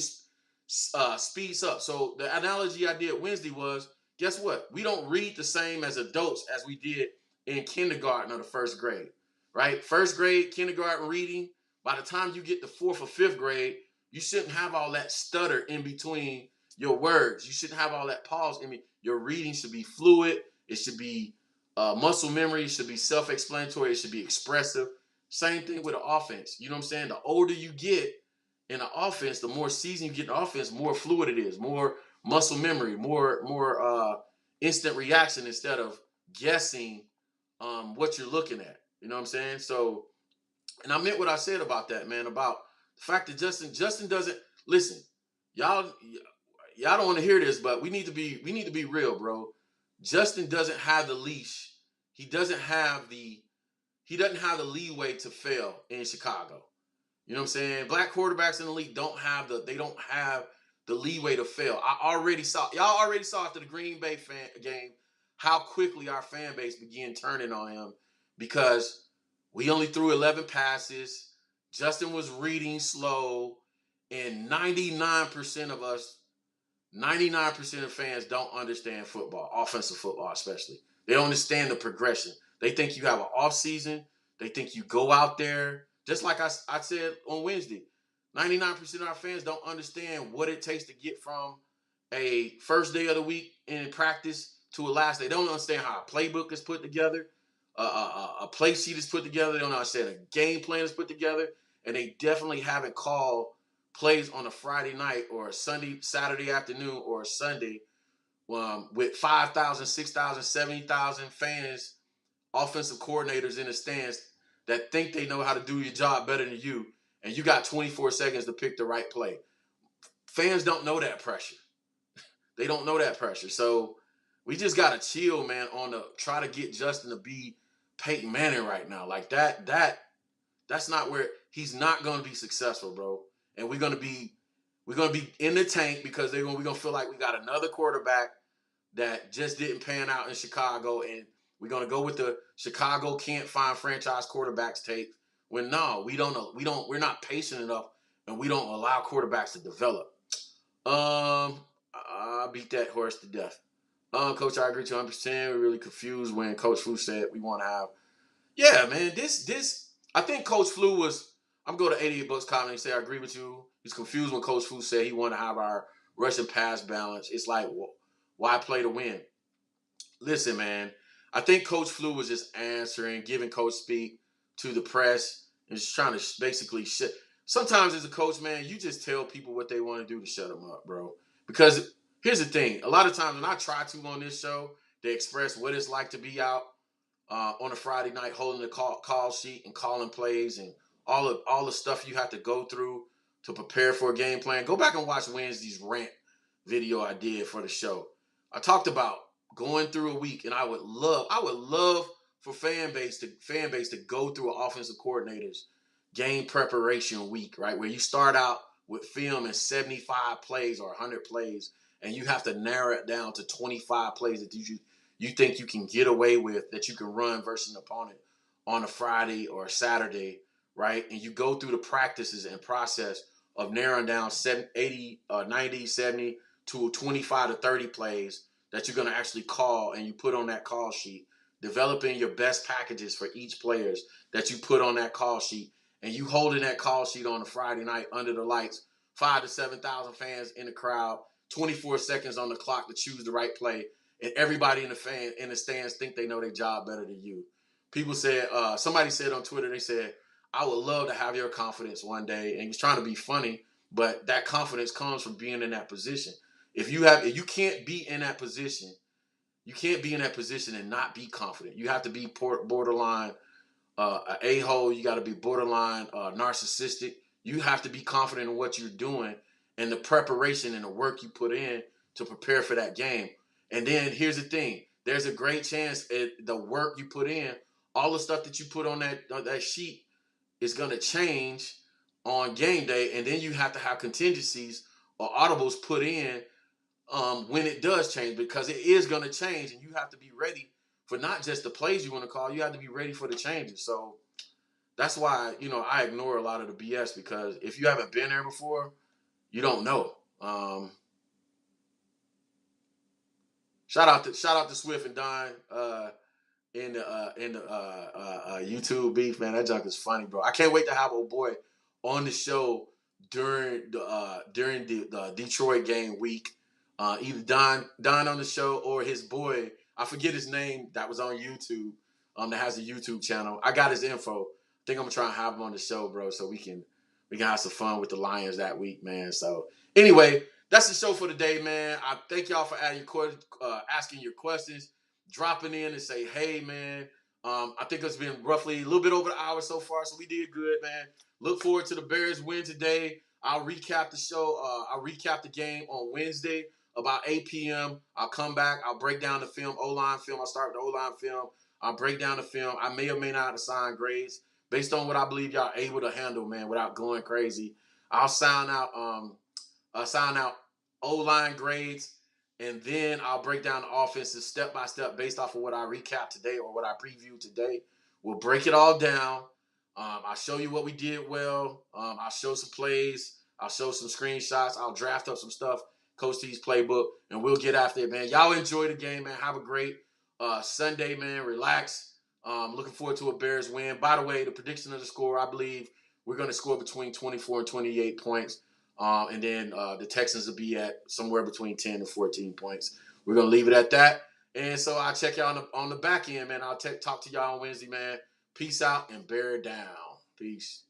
speeds up. So the analogy I did Wednesday was, guess what? We don't read the same as adults as we did in kindergarten or the first grade, right? First grade, kindergarten reading, by the time you get to 4th or 5th grade, you shouldn't have all that stutter in between your words. You shouldn't have all that pause. Your reading should be fluid. It should be muscle memory. It should be self-explanatory. It should be expressive. Same thing with the offense. You know what I'm saying? The older you get in the offense, the more seasoned you get in the offense, more fluid it is, more muscle memory, more instant reaction instead of guessing what you're looking at. You know what I'm saying? So, and I meant what I said about that, man, about the fact that Justin doesn't listen. Y'all don't want to hear this, but we need to be real, bro. Justin doesn't have the leash. He doesn't have the leeway to fail in Chicago. You know what I'm saying? Black quarterbacks in the league don't have the leeway to fail. Y'all already saw after the Green Bay game how quickly our fan base began turning on him because we only threw 11 passes. Justin was reading slow, and 99% of fans don't understand football, offensive football especially. They don't understand the progression. They think you have an off season They think you go out there, just like I said on Wednesday, 99% of our fans don't understand what it takes to get from a first day of the week in practice to a last day. They don't understand how a playbook is put together, a play sheet is put together. They don't understand a game plan is put together. And they definitely haven't called plays on a Friday night or a Saturday afternoon or a Sunday with 5,000, 6,000, 70,000 fans, offensive coordinators in the stands that think they know how to do your job better than you, and you got 24 seconds to pick the right play. Fans don't know that pressure. They don't know that pressure. So we just got to chill, man, on the try to get Justin to be Peyton Manning right now. Like that's not where he's not going to be successful, bro. And we're going to be in the tank because we're going to feel like we got another quarterback that just didn't pan out in Chicago, and we're going to go with the Chicago can't find franchise quarterbacks tape. When no, we're not patient enough, and we don't allow quarterbacks to develop. I beat that horse to death. Coach, I agree 200%. We're really confused when Coach Flu said we want to have. Yeah, man, this I think Coach Flu was. I'm going to 88 Bucks comment and say I agree with you. He's confused when Coach Flu said he wanted to have our rush and pass balance. It's like, why play to win? Listen, man, I think Coach Flu was just answering, giving Coach speak to the press, and just trying to basically shut. Sometimes as a coach, man, you just tell people what they want to do to shut them up, bro. Because here's the thing. A lot of times when I try to on this show, they express what it's like to be out on a Friday night holding the call sheet and calling plays and all the stuff you have to go through to prepare for a game plan. Go back and watch Wednesday's rant video I did for the show. I talked about going through a week, and I would love for fan base to go through an offensive coordinator's game preparation week, right? Where you start out with film in 75 plays or 100 plays, and you have to narrow it down to 25 plays that you think you can get away with, that you can run versus an opponent on a Friday or a Saturday, right? And you go through the practices and process of narrowing down 80, 90, 70 to 25 to 30 plays that you're going to actually call, and you put on that call sheet, developing your best packages for each players that you put on that call sheet, and you holding that call sheet on a Friday night under the lights, 5,000 to 7,000 fans in the crowd, 24 seconds on the clock to choose the right play, and everybody in the stands think they know their job better than you. People said, somebody said on Twitter, they said, I would love to have your confidence one day. And he was trying to be funny, but that confidence comes from being in that position. If you can't be in that position, you can't be in that position and not be confident. You have to be borderline a-hole. You got to be borderline narcissistic. You have to be confident in what you're doing and the preparation and the work you put in to prepare for that game. And then here's the thing. There's a great chance the work you put in, all the stuff that you put on that sheet is going to change on game day. And then you have to have contingencies or audibles put in when it does change, because it is going to change, and you have to be ready for not just the plays you want to call. You have to be ready for the changes. So that's why, I ignore a lot of the BS, because if you haven't been there before, you don't know. Shout out to Swift and Don in the YouTube beef, man. That junk is funny, bro. I can't wait to have old boy on the show during the Detroit game week. Either Don on the show or his boy, I forget his name, that was on YouTube, that has a YouTube channel. I got his info. I think I'm gonna try and have him on the show, bro, so we can have some fun with the Lions that week, man. So anyway, that's the show for today, man. I thank y'all for asking your questions, dropping in and say, hey, man. I think it's been roughly a little bit over an hour so far, so we did good, man. Look forward to the Bears win today. I'll recap the show. I'll recap the game on Wednesday about 8 p.m. I'll come back. I'll break down the film, O-line film. I'll start with the O-line film. I'll break down the film. I may or may not assign grades based on what I believe y'all able to handle, man, without going crazy. I'll sound out O-line grades, and then I'll break down the offenses step by step based off of what I recap today or what I previewed today. We'll break it all down. I'll show you what we did well. I'll show some plays. I'll show some screenshots. I'll draft up some stuff, Coach T's playbook, and we'll get after it, man. Y'all enjoy the game, man. Have a great Sunday, man. Relax. Looking forward to a Bears win. By the way, the prediction of the score, I believe we're going to score between 24 and 28 points. And then the Texans will be at somewhere between 10 and 14 points. We're going to leave it at that. And so I'll check y'all on the back end, man. I'll talk to y'all on Wednesday, man. Peace out and bear down. Peace.